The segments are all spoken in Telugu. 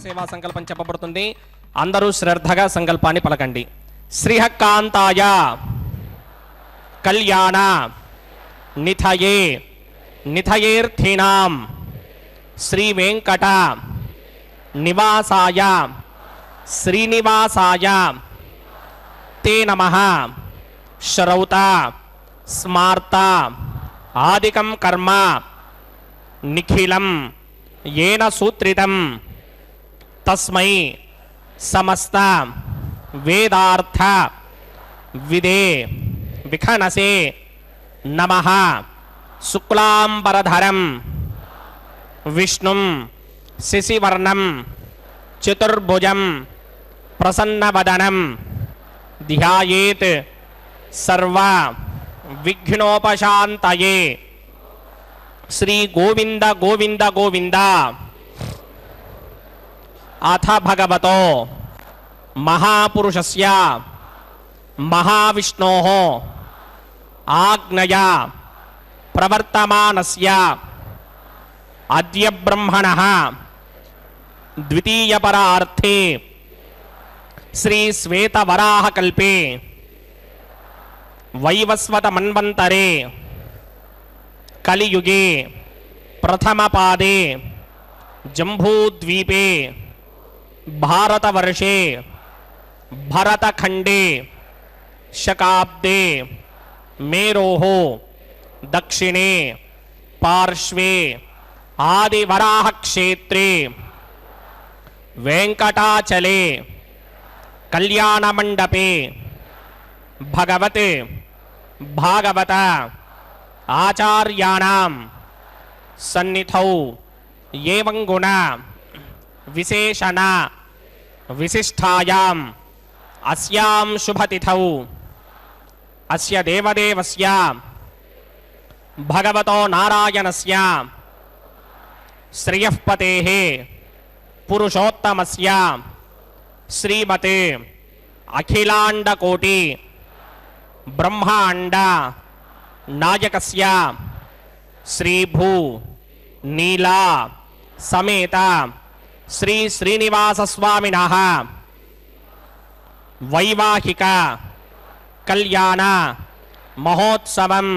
సేవా సంకల్పం చెప్పబడుతుంది. అందరూ శ్రద్ధగా సంకల్పాన్ని పలకండి. శ్రీహకాంతాయ కళ్యాణ నిథయే నిథయేర్థినాం శ్రీ వెంకట నివాసాయ శ్రీనివాసాయ తే నమః శ్రౌత స్మార్త ఆదికం కర్మ నిఖిలం येन सूत्रितं तस्मै समस्त वेदार्थ विदे विखनसे नमः शुक्लांबरधरं विष्णुं शिशिवर्णं चतुर्भुजं प्रसन्नवदनं ध्यायेत् सर्व विघ्नोपशान्तये श्री गोविंद गोविंद गोविंद। अथ भगवतो महापुरुषस्य महाविष्णोः आज्ञया प्रवर्तमानस्य अद्य ब्रह्मणः द्वितीयपरार्थे श्री श्वेतवराहकल्पे वैवस्वत मन्वन्तरे कलियुगे प्रथमपादे जम्बूद्वीपे भारतवर्षे भरतखंडे शकाब्दे मेरोः दक्षिणे पार्श्वे आदिवराह क्षेत्रे वेंकटाचले कल्याणमंडपे भगवते भागवत आचार्याणां सन्निधौ एवं गुण विशेषण विशिष्टायाम् अस्यां शुभतिथौ अस्य देवदेवस्य भगवतो नारायणस्य श्रियःपतेः पुरुषोत्तमस्य श्रीमते अखिलांडकोटि ब्रह्मांड नायकस्य श्रीभू नीला समेत श्री श्रीनिवास स्वामिनः वैवाहिक कल्याण महोत्सवम्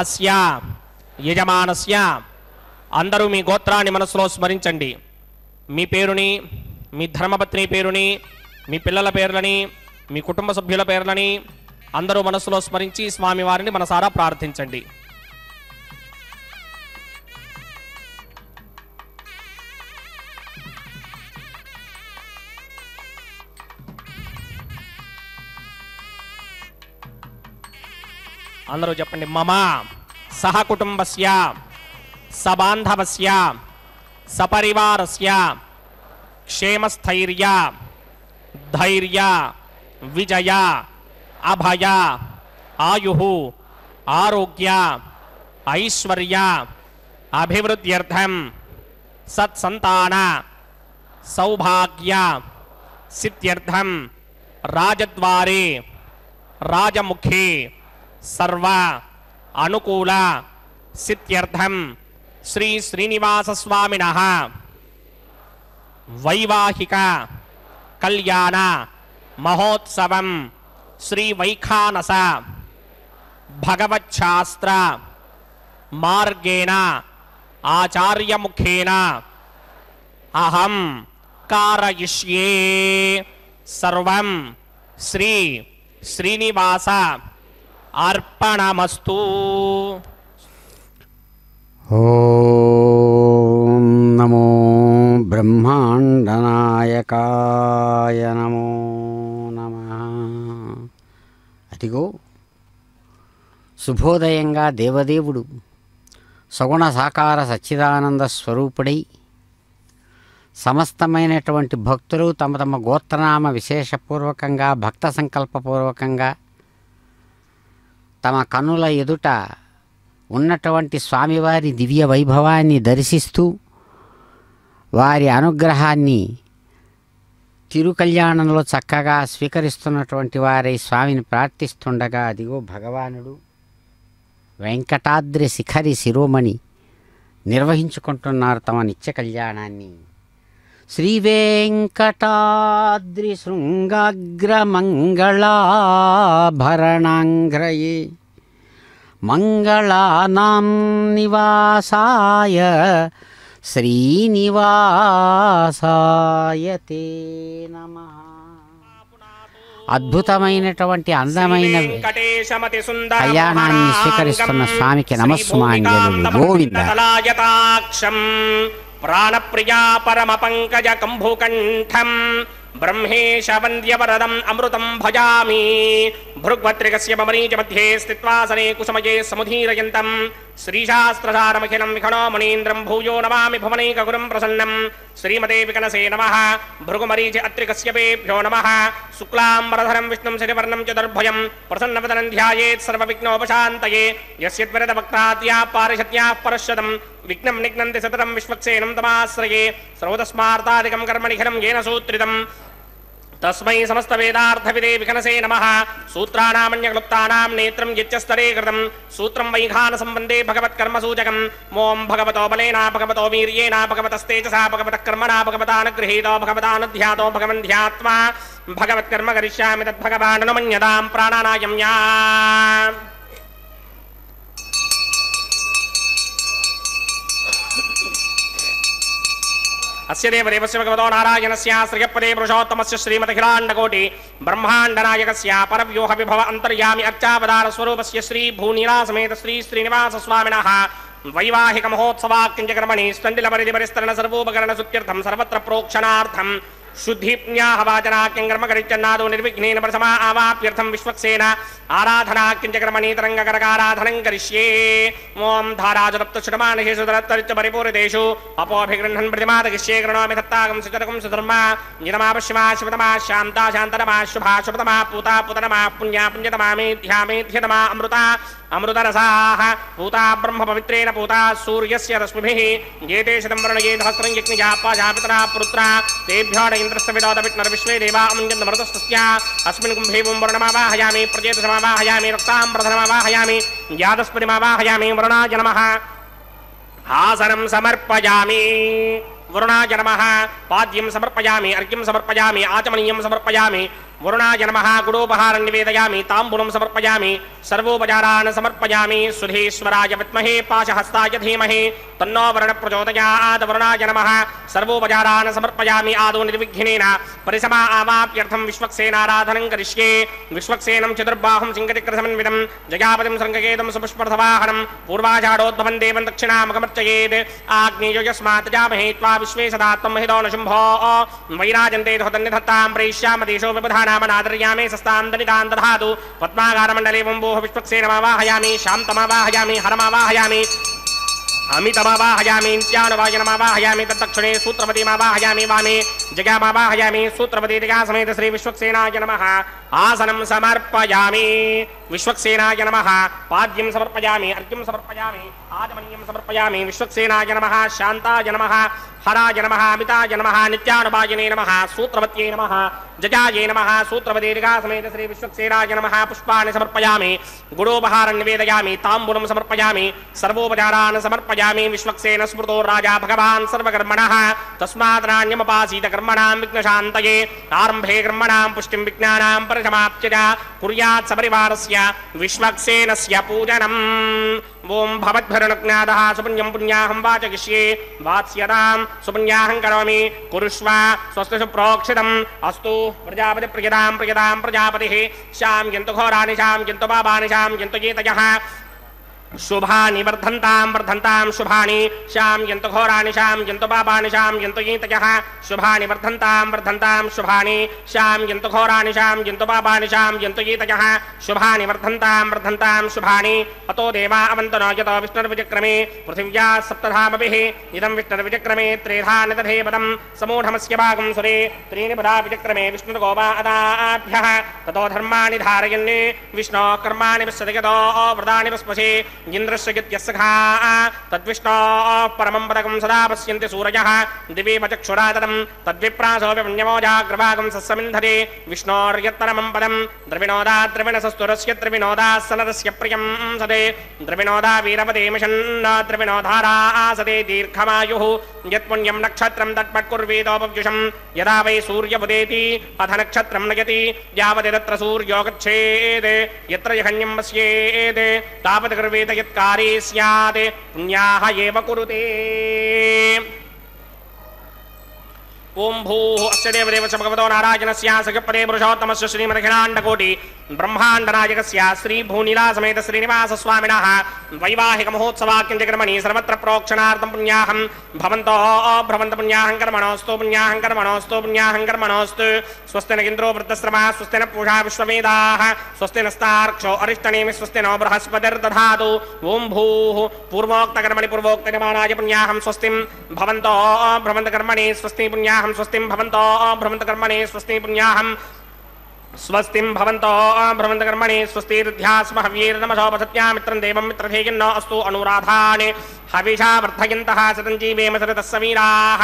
अस्य यजमानस्य अंदरू मी गोत्राన్ని మనసులో స్మరించండి. మీ పేరుని, మీ ధర్మపత్ని పేరుని, మీ పిల్లల పేర్లని, మీ కుటుంబ సభ్యుల పేర్లని అందరూ మనసులో స్మరించి స్వామివారిని మనసారా ప్రార్థించండి. అందరూ చెప్పండి. మమ సహ కుటుంబస్య సబాంధవస్య సపరివారస్య క్షేమస్థైర్య ధైర్య విజయ अभय आयुः आरोग्य ऐश्वर्य अभिवृद्ध्यर्थं सत्संतान सौभाग्य सिद्ध्यर्थं राजद्वारे राजमुखे सर्व अनुकूल सिद्ध्यर्थं श्री श्रीनिवास स्वामिनः वैवाहिक कल्याण महोत्सवं श्री वैखानस भगवच्छास्त्र मार्गेण आचार्य मुखेन अहं कारयिष्ये सर्वं श्री श्रीनिवास अर्पणमस्तु। ओम नमो ब्रह्मांडनायकाय नमो नमः। అదిగో శుభోదయంగా దేవదేవుడు సగుణ సాకార సచ్చిదానంద స్వరూపుడై సమస్తమైనటువంటి భక్తులు తమ తమ గోత్రనామ విశేషపూర్వకంగా భక్త సంకల్పపూర్వకంగా తమ కన్నుల ఎదుట ఉన్నటువంటి స్వామివారి దివ్య వైభవాన్ని దర్శిస్తూ వారి అనుగ్రహాన్ని తిరుకల్యాణంలో చక్కగా స్వీకరిస్తున్నటువంటి వారై స్వామిని ప్రార్థిస్తుండగా అదిగో భగవానుడు వెంకటాద్రి శిఖరి శిరోమణి నిర్వహించుకుంటున్నారు తమ నిత్య కళ్యాణాన్ని. శ్రీ వెంకటాద్రి శృంగాగ్రమంగళాభరణాంగ్రయే మంగళానాం నివాసాయ శ్రీనివాసాయ తే నమః. అద్భుతమైనటువంటి అందమైన కళ్యాణాన్ని స్వీకరిస్తున్న స్వామికి నమస్సుమాంజలు. గోవింద ప్రాణప్రియా పరమ పంకజ కంభుకంఠం బ్రహ్మేశ వంద్యవరదం అమృతం భజామి. భృగ్వత్రికస్య మమరీచ మధ్యే స్థిత్వాసనే కుసుమయే సముధీరయంతం శ్రీశాస్త్రసారమఖిలం విఖణో మునీంద్రం భూయో నమామి భువనైకగురుం ప్రసన్నం. శ్రీమతే వికనసే నమః. భృగుమరీచి అత్రికస్య వేభ్యో నమః. శుక్లాంబరధరం విష్ణుం శశివర్ణం చతుర్భుజం ప్రసన్నవదనం ధ్యాయేత్ సర్వవిఘ్నోపశాంతయే. యస్య త్వరితవక్త్రాద్యా పారిషద్యాః పరశ్వతం విఘ్నం నిఘ్నంతి సతతం విశ్వక్సేనం తమాశ్రయే. సర్వతస్మార్థాదికం కర్మనిఖిలం येन సూత్రితం తస్మై సమస్త వేదార్థవిదే వికనసే నమః. సూత్రానామన్యక్లుప్తానాం నేత్రం యచ్చస్తరే కృతం సూత్రం వైఘాన సంబంధే భగవత్కర్మ సూచకం. ఓం భగవతో బలేన భగవతో వీర్యేణ భగవతస్తేజసా భగవతః కర్మణా భగవతానుగృహీతో భగవతానుధ్యాతో భగవన్ ధ్యాత్వా భగవత్కర్మ కరిష్యామి తద్భగవాననుమన్యతాం ప్రాణానాయం యా. అస్య దేవదేవస్య భగవతో నారాయణస్య శ్రియపదే పురుషోత్తమస్య శ్రీమదఖిలాండకోటి బ్రహ్మాండనాయకస్య పరవ్యూహ విభవ అంతర్యామి అర్చావతార స్వరూపస్య శ్రీ భూనీలాసమేత శ్రీ శ్రీనివాస స్వామినః వైవాహిక మహోత్సవాక్యంచకర్మణి స్తండిల పరిధి పరిస్తరణ సర్వోపకరణ సుత్యర్థం సర్వత్ర ప్రోక్షణార్థం శుద్ధిజ్ఞాహ వాచనాఖ్యం కర్మ కరిచ్చన్నాదో నిర్విఘ్నేన ప్రసమా ఆవాప్యర్థం విశ్వక్సేన ఆరాధనాఖ్యంచకర్మణి తరంగకరకారాధనం కరిష్యే. ఓం ధారాజరప్త శుడమానహేషు దరత్తరిచ్చ పరిపూరితేషు అపోభిగృహ్ణన్ ప్రతిమాదగిష్యే గృణోమి దత్తాగం సుచరకం సుధర్మ నిరమా పశ్చిమా శివతమా శాంతా శాంతనమా శుభా శుభతమా పూతా పుతనమా పుణ్యా పుణ్యతమా మేధ్యా మేధ్యతమా అమృత అమృతరసాః పూతా బ్రహ్మ పవిత్రేణ పూతా సూర్యస్య రశ్మిభిః ఏతే శతం వర్ణయే సహస్రం యజ్ఞజా పాజాపితరా పుత్రా తేభ్యో ఇంద్రస్య విదోద విష్ణుర్ విశ్వే దేవా అముంజన్నమృతస్తస్య అస్మిన్ కుంభే ఓం వర్ణమావాహయామి ప్రజేతసమావాహయామి రక్తాంబరధనమావాహయామి యాదస్పతిమావాహయామి వరుణాయ నమః. ఆసనం సమర్పయామి వరుణాయ నమః. పాద్యం సమర్పయామి అర్ఘ్యం సమర్పయామి ఆచమనీయం సమర్పయామి వరుణాయ నమః. గుడోపహారం నివేదయామి తాంబూలం సమర్పయామి సర్వోపచారాన్ సమర్పయామి. సుధీశ్వరాయ విద్మహే పాశహస్తాయ ధీమహి తన్నో వరుణ ప్రచోదయాత్. వరుణాయ నమః. సర్వోపచారాన్ సమర్పయామి ఆదో నిర్విఘ్నేన పరిసమా ఆవాప్యర్థం విశ్వక్సేనారాధనం కరిష్యే. విశ్వక్సేనం చతుర్బాహుం సింగచక్రసమన్వితం జయాపతిం శృంగకేతం సుపుష్పర్ధవాహనం పూర్వాషాఢోద్భవం దేవం దక్షిణాముఖమర్చయేత్. ఆగ్నేయో యస్మాత్ జామహే త్వా విశ్వే సదా త్వం మహిదో న శుంభో వైరాజంతే ధోతన్నిధత్తాం ప్రేష్యామ దేశో విబధానామనాదర్యామే సస్తాం దనితాం దధాతు. పద్మాగారమండలే వంబోహ విశ్వక్సేనమావాహయామి శాంతమావాహయామి హరమావాహయామి అమితమావాహయామి నిత్యానువాయనమావాహయామి. తద్దక్షిణే సూత్రపతిమావాహయామి వామే జగామావాహయామి సూత్రపతి సమేత శ్రీ విశ్వక్సేనాయ నమః. ఆసనం సమర్పయామి విశ్వక్సేనాయ నమః. పాద్యం సమర్పయామి అర్ఘ్యం సమర్పయామి ఆచమనీయం సమర్పయామి. విశ్వక్సేనాయ నమః. శాంతాయ నమః. హరాయ నమః. అమితాయ నమః. నిత్యానువాయనే నమః. సూత్రవత్యై నమః. జగాయే నమః. సూత్రపతి సమేత శ్రీ విశ్వక్సేనాయ నమః. పుష్పాన్ని సమర్పయామి గుడోపహారం నివేదయామి తాంబూలం సమర్పయామి సర్వోపచారాన్ సమర్పయామి. విశ్వక్సేన స్మృతో రాజా భగవాన్ సర్వకర్మణః తస్మాదనాన్యమపాసీత కర్మణాం విఘ్నశాంతయే. ఆరంభే కర్మణాం పుష్టిం విజ్ఞానాం పరిసమాప్త్య కుర్యాత్ సపరివారస్య విశ్వక్సేనస్య పూజనం. ఓం భవద్భిరనుజ్ఞాతః సుపుణ్యం పుణ్యాహం వాచయిష్యే. వాత్స్యతాం సుపుణ్యాహం కరోమి కురుష్వ స్వస్తి సుప్రోక్షితం అస్తు. ప్రజాపతి ప్రియతాం ప్రియతాం ప్రజాపతిః. శాంయంతు ఘోరాని శాంయంతు పాపాని శాంయంతు ఏతయః शुभानि वर्धन्तां वर्धन्तां शुभानि शाम्यन्तु घोराणि शाम्यन्तु पापानि शाम्यन्तु ईतयः शुभानि वर्धन्तां वर्धन्तां शुभानि शाम्यन्तु घोराणि शाम्यन्तु पापानि शाम्यन्तु ईतयः शुभानि वर्धन्तां वर्धन्तां शुभानि अतो देवा अवन्तु नो यतो विष्णुर्विचक्रमे पृथिव्या सप्तधामभिः इदं विष्णुर्विचक्रमे त्रेधा निदधे पदं समूढमस्य भागं सुरे त्रीणि पदा विचक्रमे विष्णुर्गोपा अदाभ्यः ततो धर्माणि धारयन् विष्णो कर्माणि पश्यति यतो व्रतानि पस्पशे इंद्रस्य यस्सखा तद्विष्णोः परमं पदकं सदा पश्यन्ति सूरयः दिवि चक्षुराततं तद्विप्रासो विपुण्यमोजाग्रभागं सस्समिन्धते विष्णोर्यत्परमं पदं द्रविणोदा द्रविणसस्तुरस्य द्रविणोदा सनदस्य प्रियं सदे द्रविणोदा वीरपदे मिषन्न द्रविणोधारा सदे दीर्घमायुः यत्पुण्यं नक्षत्रं तत्पट्कुर्वेदोपव्युषं यदा वै सूर्यमुदेति अथ नक्षत्रं नयति यावत् तत्र सूर्यो गच्छेत् यत्र यहन्यं पश्येत् तावत् कुर्वेद यत्कारी स्यात् पुण्याः एव कुरुते ओम भूः अस्य देवदेवस्य भगवतो नारायणस्य सखपदे पुरुषोत्तमस्य श्रीमदखिलाण्डकोटि ब्रह्माण्डनायकस्य श्री भूनीलासमेत श्रीनिवासस्वामिनः वैवाहिक महोत्सवाख्यन्त्यकर्मणि सर्वत्र प्रोक्षणार्थं पुण्याहं भवन्तो भ्रवन्तु पुण्याहं कर्मणोऽस्तु पुण्याहं कर्मणोऽस्तु पुण्याहं कर्मणोऽस्तु स्वस्ति न इन्द्रो वृद्धश्रवः स्वस्ति न पूषा विश्ववेदाः स्वस्ति नस्तार्क्ष्यो अरिष्टनेमि स्वस्ति नो बृहस्पतिर्दधातु ओम भूः पूर्वोक्तकर्मणि पूर्वोक्तयमानाय पुण्याहं स्वस्तिं भवन्तो भ्रवन्तकर्मणि स्वस्ति पुण्याहं स्वस्तिं भवन्तो भ्रमन्तकर्मणि स्वस्ति पुण्याहं स्वस्तिं भवन्तो भ्रमन्तकर्मणि स्वस्तिर्ध्यास्म हव्यैर्नमसोपसत्या मित्रं देवं मित्रधेयन्नो अस्तु अनुराधाने हविषा वर्धयन्तः शतञ्जीवेम शरदस्य वीराः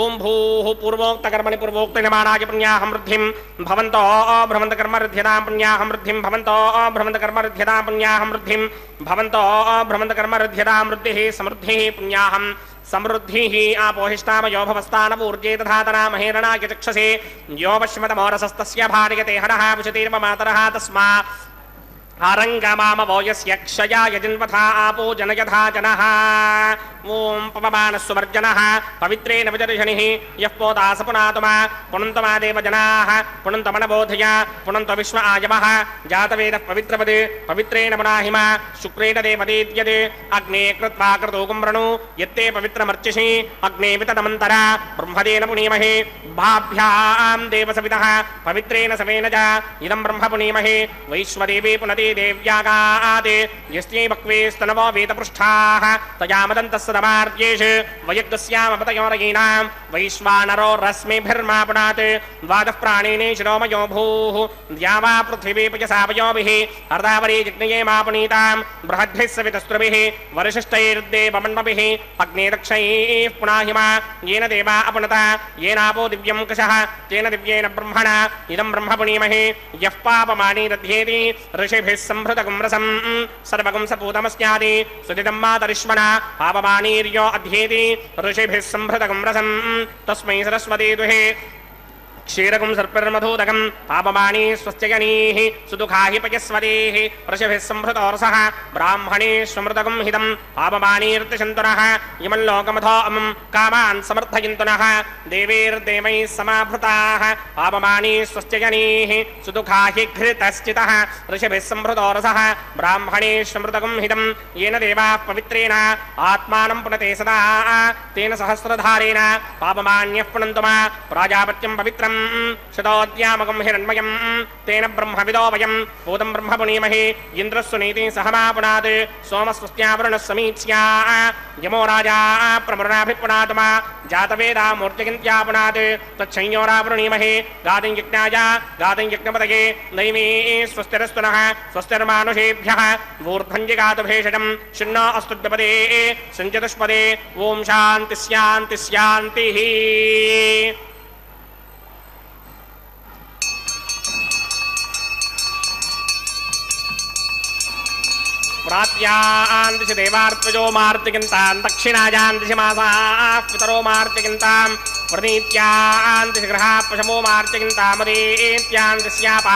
ओं भूः पूर्वोक्तकर्मणि पूर्वोक्तयमानाय पुण्याहं वृद्धिं भवन्तो भ्रमन्तकर्मऋध्यतां पुण्याहं वृद्धिं भवन्तो भ्रमन्तकर्मऋध्यतां पुण्याहं वृद्धिं भवन्तो भ्रमन्तकर्मऋध्यतां वृद्धिः समृद्धिः पुण्याहं समृद्धिः आपोहिष्टामयो भवस्तानपूर्जे तथातनामहेरणाय चक्षसे यो पश्चिमतमोरसस्तस्य भार्यते हरः विशतिर्ममातरः तस्मा आरङ्गमामवो यस्य क्षयाय जिन्वथा आपो जनयथा जनः ओं पवमानस्ववर्जनः पवित्रेण विदर्शनिः यः पोता स पुनातुमा पुनन्तमा देवजनाः पुनन्तमनबोधय पुनन्त विश्व आयवः जातवेदः पवित्रपद् पवित्रेण पुनाहिमा शुक्रेण देवदेत्यद् अग्ने कृत्वा क्रतुकं वृणु यत्ते पवित्रमर्चिषि अग्ने विततमन्तरा ब्रह्मदेन पुनीमहे भाभ्यां देवसवितः पवित्रेण सवेन च इदं ब्रह्म पुनीमहे वैश्वदेवी पुनते देव्यागात् यस्यै बक्वेस्तनवो वेदपृष्ठाः तयामदन्तः सदमार्येष वयज्ञस्यामपतयोरयीणां वैश्वानरो रश्मिभिर्मापुनात् द्वादः प्राणिने शिरोमयो भूः द्यावा पृथिवी पयसावयोभिः अर्धावरी जिग्नये मापुनीतां बृहद्भिः सवितस्त्रुभिः वरिशिष्टैर्देवमण्डभिः अग्ने दक्षैः पुनाहिमा येन देवा अपुनता येनापो दिव्यं कषः तेन दिव्येन ब्रह्मणा इदं ब्रह्म पुनीमहे यः पापमानी दध्येति ऋषिभिः संभृतकं रसं सर्वकं सपूतमस्यादि सुदितं मातरिष्मणा पापमानीर्यो अध्येति ऋषिभिः संभृतकं रसं तस्मै सरस्वती दुहे क्षीरकं सर्पिर्मधूदकं पापमानी स्वस्त्यगनीः सुदुःखा हि पयस्वतीः ऋषिभिः संभृतोरसः ब्राह्मणेष्वमृतकं हितं पापमानीर्तिशन्तुनः इमल्लोकमथो अमं कामान् समर्थयन्तु नः देवैर्देवैः समाभृताः पापमानी स्वस्त्यगनीः सुदुःखा हि घृतश्चितः ऋषिभिः संभृतोरसः ब्राह्मणेष्वमृतकं हितं येन देवाः पवित्रेण आत्मानं पुनते सदा तेन सहस्रधारेण पापमान्यः पुनन्तु मा प्राजापत्यं पवित्रं शतोद्यामकं हिरण्मयं तेन ब्रह्मविदो वयं भूतं ब्रह्म पुनीमहे इन्द्रस्सु नीति सहमापुनात् सोमस्वस्त्यावरुणः समीच्या यमो राजा प्रमुरणाभिपुनात्मा जातवेदा मूर्तिगिन्त्यापुनात् तच्छंयोरावृणीमहे गादिं यज्ञाय गादिं यज्ञपदये नैमे स्वस्तिरस्तु नः स्वस्तिर्मानुषेभ्यः ऊर्ध्वञ्जिगातु भेषजं शृण्णो अस्तुद्यपदे सञ्चतुष्पदे ओं शान्ति शान्ति शान्तिः प्रात्यां दिशि देवार्पजो मार्तिकिन्तां दक्षिणायां दिशि मासाः पितरो मार्तिकिन्तां प्रनीत्यां दिशि गृहाः पशवो मार्तिकिन्तां मदेत्यां दिश्याप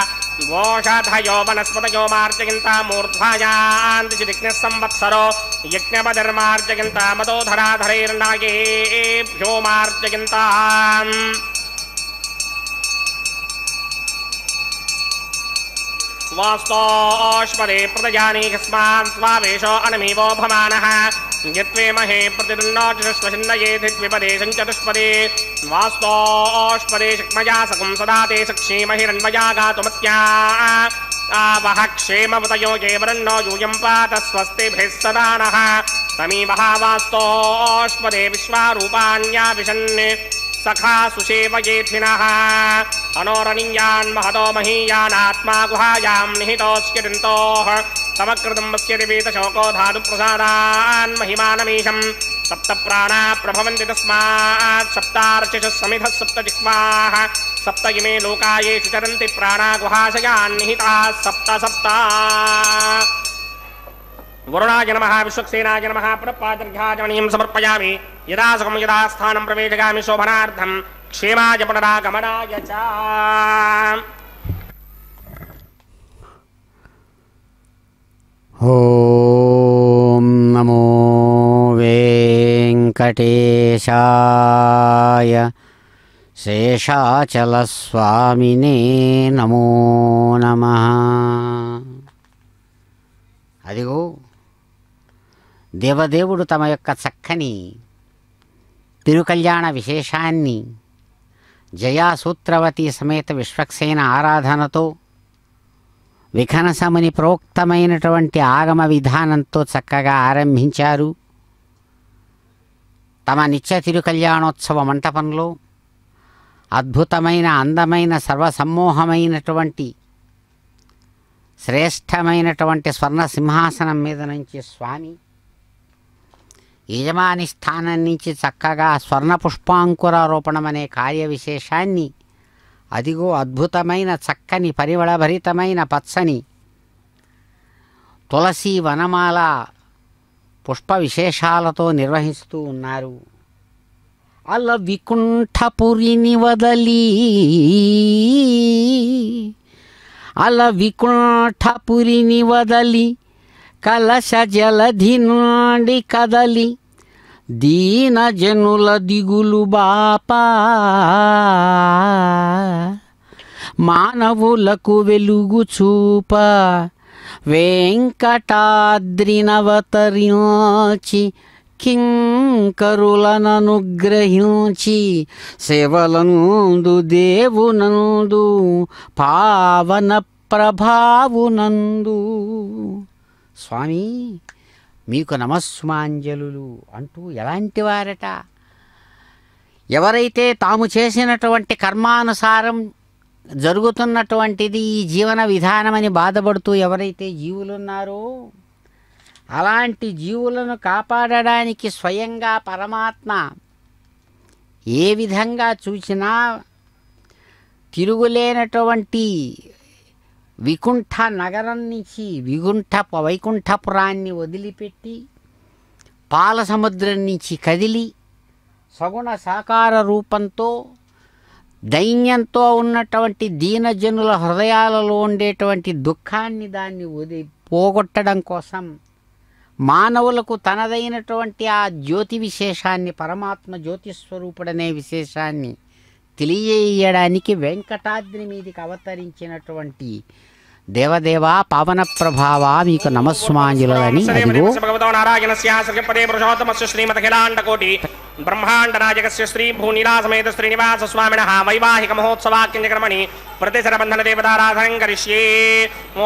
वोषधयो वनस्पतयो मार्तिकिन्तां मूर्ध्वायां दिशि दिग्नः संवत्सरो यज्ञपदर्मार्तिकिन्तां मदोधराधरैर्नागेभ्यो मार्तिकिन्ताम् वास्तोष्पदे प्रदजानि कस्मान् स्वावेशो अनमीवो भमानः यत्वे महे प्रतिदुन्नोचस्वशिन्दये धिद्विपदे सञ्चतुष्पदे वास्तोष्पदे शक्मजा सकुं सदा ते सक्षीमहिरन्मया गातुमत्या आवह क्षेमवतयो ये वरन्नो यूयं पात स्वस्तिभिः सदा नः तमीवः वास्तोष्पदे विश्वारूपाण्याविशन् सखा सुसेवयेथिनः अनोरणीयान् महतो महीयानात्मा गुहायां निहितोऽस्यरिन्तोः तमकृतं वस्यति वीतशोको धातुप्रसादान् महिमानमीशं सप्त प्राणा प्रभवन्ति तस्मात् सप्तार्चिषः समिधः सप्त जिह्वाः सप्त इमे लोकायेषु चरन्ति प्राणा गुहाशयान् निहिताः सप्त सप्त वरुणाय नमः विश्वक्सेनाय नमः प्रपादर्घ्याजमनीं समर्पयामि यदा सुखं यदा स्थानं प्रवेशयामि शोभनार्थं क्षेमाय पुनरागमनाय च ఓం నమో వెంకటేశాయ శేషాచలస్వామినే నమో నమః. అదిగో దేవదేవుడు తమ యొక్క చక్కని తిరుకల్యాణ విశేషాన్ని జయాసూత్రవతి సమేత విశ్వక్సేన ఆరాధనతో విఖనసముని ప్రోక్తమైనటువంటి ఆగమ విధానంతో చక్కగా ఆరంభించారు. తమ నిత్య తిరుకల్యాణోత్సవ మంటపంలో అద్భుతమైన అందమైన సర్వసమ్మోహమైనటువంటి శ్రేష్టమైనటువంటి స్వర్ణ సింహాసనం మీద నుంచి స్వామి యజమాని స్థానం నుంచి చక్కగా స్వర్ణ పుష్పాంకురారోపణం అనే కార్య విశేషాన్ని అదిగో అద్భుతమైన చక్కని పరిమళభరితమైన పచ్చని తులసి వనమాల పుష్ప విశేషాలతో నిర్వహిస్తూ ఉన్నారు. అల వికుంఠపురిని వదలి అల వికుంఠపురిని వదలి కలశ జలధి నుండి కదలి దీన జనుల దిగులు బాపా మానవులకు వెలుగు చూప వెంకటాద్రినవతరించి కింకరులననుగ్రహించి సేవలందు దేవునందు పావన ప్రభావునందు స్వామి మీకు నమస్సుమాంజలు అంటూ ఎలాంటి వారట? ఎవరైతే తాము చేసినటువంటి కర్మానుసారం జరుగుతున్నటువంటిది ఈ జీవన విధానమని బాధపడుతూ ఎవరైతే జీవులున్నారో అలాంటి జీవులను కాపాడడానికి స్వయంగా పరమాత్మ ఏ విధంగా చూసినా తిరుగులేనటువంటి వికుంఠ నగరం నుంచి వైకుంఠపురాన్ని వదిలిపెట్టి పాల సముద్రం నుంచి కదిలి సగుణ సాకార రూపంతో దైన్యంతో ఉన్నటువంటి దీనజనుల హృదయాలలో ఉండేటువంటి దుఃఖాన్ని దాన్ని పోగొట్టడం కోసం మానవులకు తనదైనటువంటి ఆ జ్యోతి విశేషాన్ని పరమాత్మ జ్యోతిస్వరూపుడనే విశేషాన్ని తెలియజేయడానికి వెంకటాద్రి మీదికి అవతరించినటువంటి దేవదేవా పవన ప్రభావ మీకు నమస్సుమాంజలని. అదిగో బ్రహ్మాండ నాయకస్య శ్రీ భూనిలాసమేత శ్రీనివాస స్వామినః వైవాహిక మహోత్సవాక్యక్రమణి ప్రతిశరబంధన దేవతారాధనం కరిష్యే.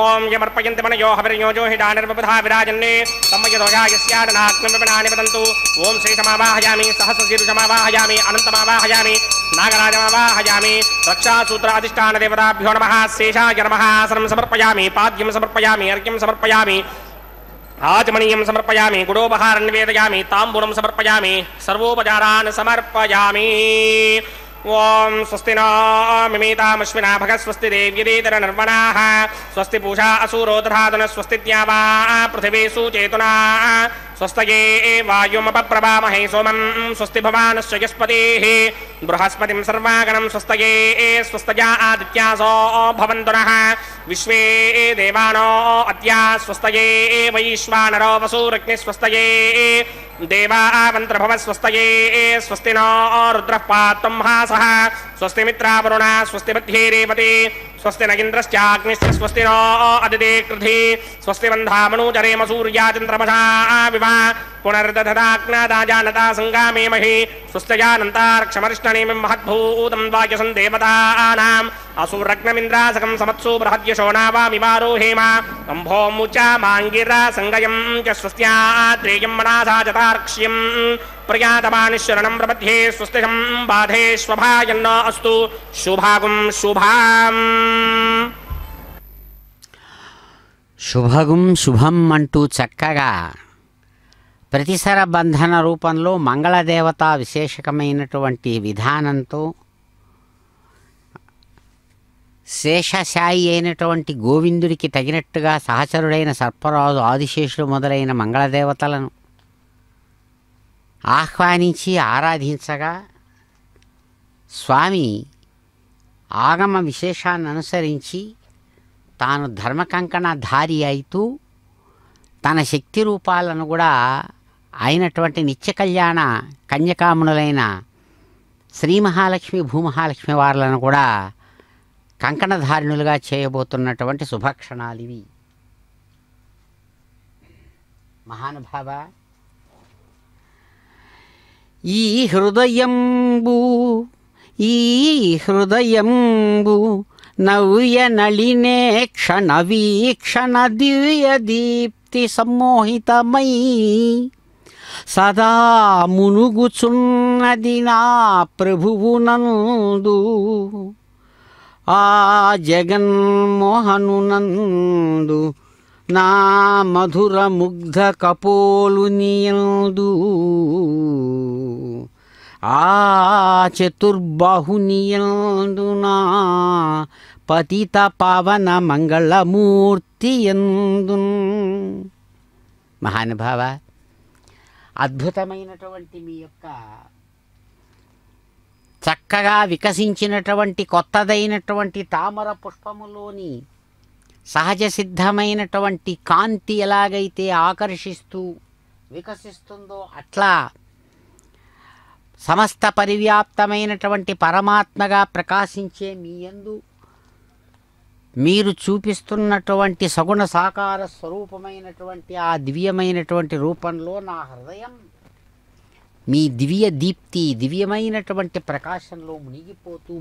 ఓం యమర్పయంతి మనయో హవిర్యోజో హిడానిర్బుధా విరాజన్నే తమ్మయదోగాయస్యాడనాగ్నివిపణాని వదంతు. ఓం శ్రీసమావాహయామి సహస్రశీర్షమావాహయామి అనంతమావాహయామి నాగరాజమావాహయామి. రక్షాసూత్రాధిష్టాన దేవతాభ్యో నమః. శేషాయ నమః. ఆసనం సమర్పయామి, పాద్యం సమర్పయామి, అర్ఘ్యం సమర్పయామి, ఆచమనీయం సమర్పయామి, గుడోపహారం నివేదయామి, తాంబూలం సమర్పయామి, సర్వోపచారాన్ సమర్పయామి. ఓం స్వస్తి नो मिमीतामश्विना भगः स्वस्ति देव्यदेतर निर्वणाः स्वस्ति पूषा असूरो दधातु न स्वस्ति द्यावा पृथिवी सुचेतुना स्वस्तये वायुमपप्रभामहे सोमं स्वस्ति भवानस्य यस्पतिः बृहस्पतिं सर्वागणं स्वस्तये स्वस्तया आदित्यासो भवन्तु नः विश्वे देवानो अद्य स्वस्तये वैश्वानरो वसुरग्निः स्वस्तये देवावन्त्रभव स्वस्तये स्वस्ति नो रुद्रः पात्वं हासः स्वस्ति मित्रावरुणा स्वस्ति मध्ये रेवती స్వస్తి నగింద్రశ్చాగ్నిశ్చ స్వస్తి నో అదితే కృధి స్వస్తి బంధామనూచరేమ సూర్యాచంద్రమసా వివ పునర్దధతాజ్ఞాదాజానతా సంగామే మహి స్వస్తయానంతారక్షమరిష్ణనేమిం మహద్భూతం వాక్యసం దేవతానాం అసూరగ్నమింద్రాసకం సమత్సు బృహద్యశోనావామివారోహేమ అంభోముచా మాంగిరా సంగయం చ స్వస్త్యాత్రేయం మనాసా చతార్క్ష్యం ప్రయాతమానిశరణం ప్రపద్యే స్వస్తిహం బాధే స్వభాయన్న అస్తు శుభాగుం శుభాం. శుభగుం శుభం అంటూ చక్కగా ప్రతిసర బంధన రూపంలో మంగళదేవత విశేషకమైనటువంటి విధానంతో శేషశాయి అయినటువంటి గోవిందుడికి తగినట్టుగా సహచరుడైన సర్పరాజు ఆదిశేషుడు మొదలైన మంగళదేవతలను ఆహ్వానించి ఆరాధించగా స్వామి ఆగమ విశేషాన్ని అనుసరించి తాను ధర్మకంకణధారి అయితూ తన శక్తి రూపాలను కూడా అయినటువంటి నిత్య కళ్యాణ కన్యకామునులైన శ్రీ మహాలక్ష్మి భూమహాలక్ష్మి వార్లను కూడా కంకణధారిణులుగా చేయబోతున్నటువంటి శుభక్షణాలు ఇవి. మహానుభావ, ఈ హృదయంబు నవ్య నళినే క్షణ వీక్షణ దివ్య దీప్తి సమ్మోహితమై సదా మునుగుచున్నది నా ప్రభువునందు ఆ జగన్మోహనునందు నా మధుర ముగ్ధ కపోలునియందు ఆ చతుర్బాహునియందు నా పతిత పావన మంగళమూర్తి యందు. మహానుభావ, అద్భుతమైనటువంటి మీ యొక్క చక్కగా వికసించినటువంటి కొత్తదైనటువంటి తామర పుష్పములోని సహజ సిద్ధమైనటువంటి కాంతి ఎలాగైతే ఆకర్షిస్తూ వికసిస్తుందో అట్లా సమస్త పరివ్యాప్తమైనటువంటి పరమాత్మగా ప్రకాశించే మీ యందు మీరు చూపిస్తున్నటువంటి సగుణ సాకార స్వరూపమైనటువంటి ఆ దివ్యమైనటువంటి రూపంలో నా హృదయం మీ దివ్య దీప్తి దివ్యమైనటువంటి ప్రకాశంలో మునిగిపోతూ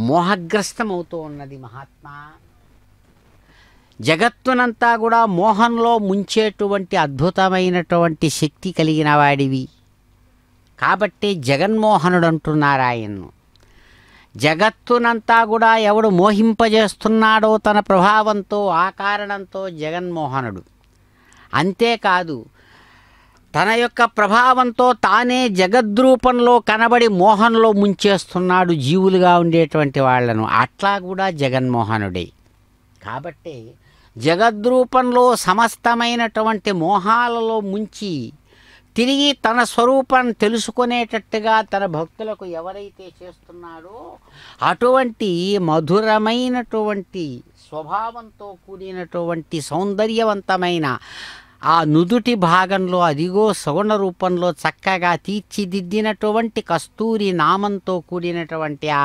మోహగ్రస్తమవుతూ ఉన్నది. మహాత్మా, జగత్తునంతా కూడా మోహంలో ముంచేటువంటి అద్భుతమైనటువంటి శక్తి కలిగిన వాడివి కాబట్టి జగన్మోహనుడు అంటున్నారు ఆయన్ను. జగత్తునంతా కూడా ఎవడు మోహింపజేస్తున్నాడో తన ప్రభావంతో ఆ కారణంతో జగన్మోహనుడు. అంతేకాదు, తన యొక్క ప్రభావంతో తానే జగద్రూపంలో కనబడి మోహంలో ముంచేస్తున్నాడు జీవులుగా ఉండేటువంటి వాళ్లను. అట్లా కూడా జగన్మోహనుడే. కాబట్టి జగద్రూపంలో సమస్తమైనటువంటి మోహాలలో ముంచి తిరిగి తన స్వరూపం తెలుసుకునేటట్టుగా తన భక్తులకు ఎవరైతే చేస్తున్నాడో అటువంటి మధురమైనటువంటి స్వభావంతో కూడినటువంటి సౌందర్యవంతమైన ఆ నుదుటి భాగంలో అదిగో సగుణ రూపంలో చక్కగా తీర్చిదిద్దినటువంటి కస్తూరి నామంతో కూడినటువంటి ఆ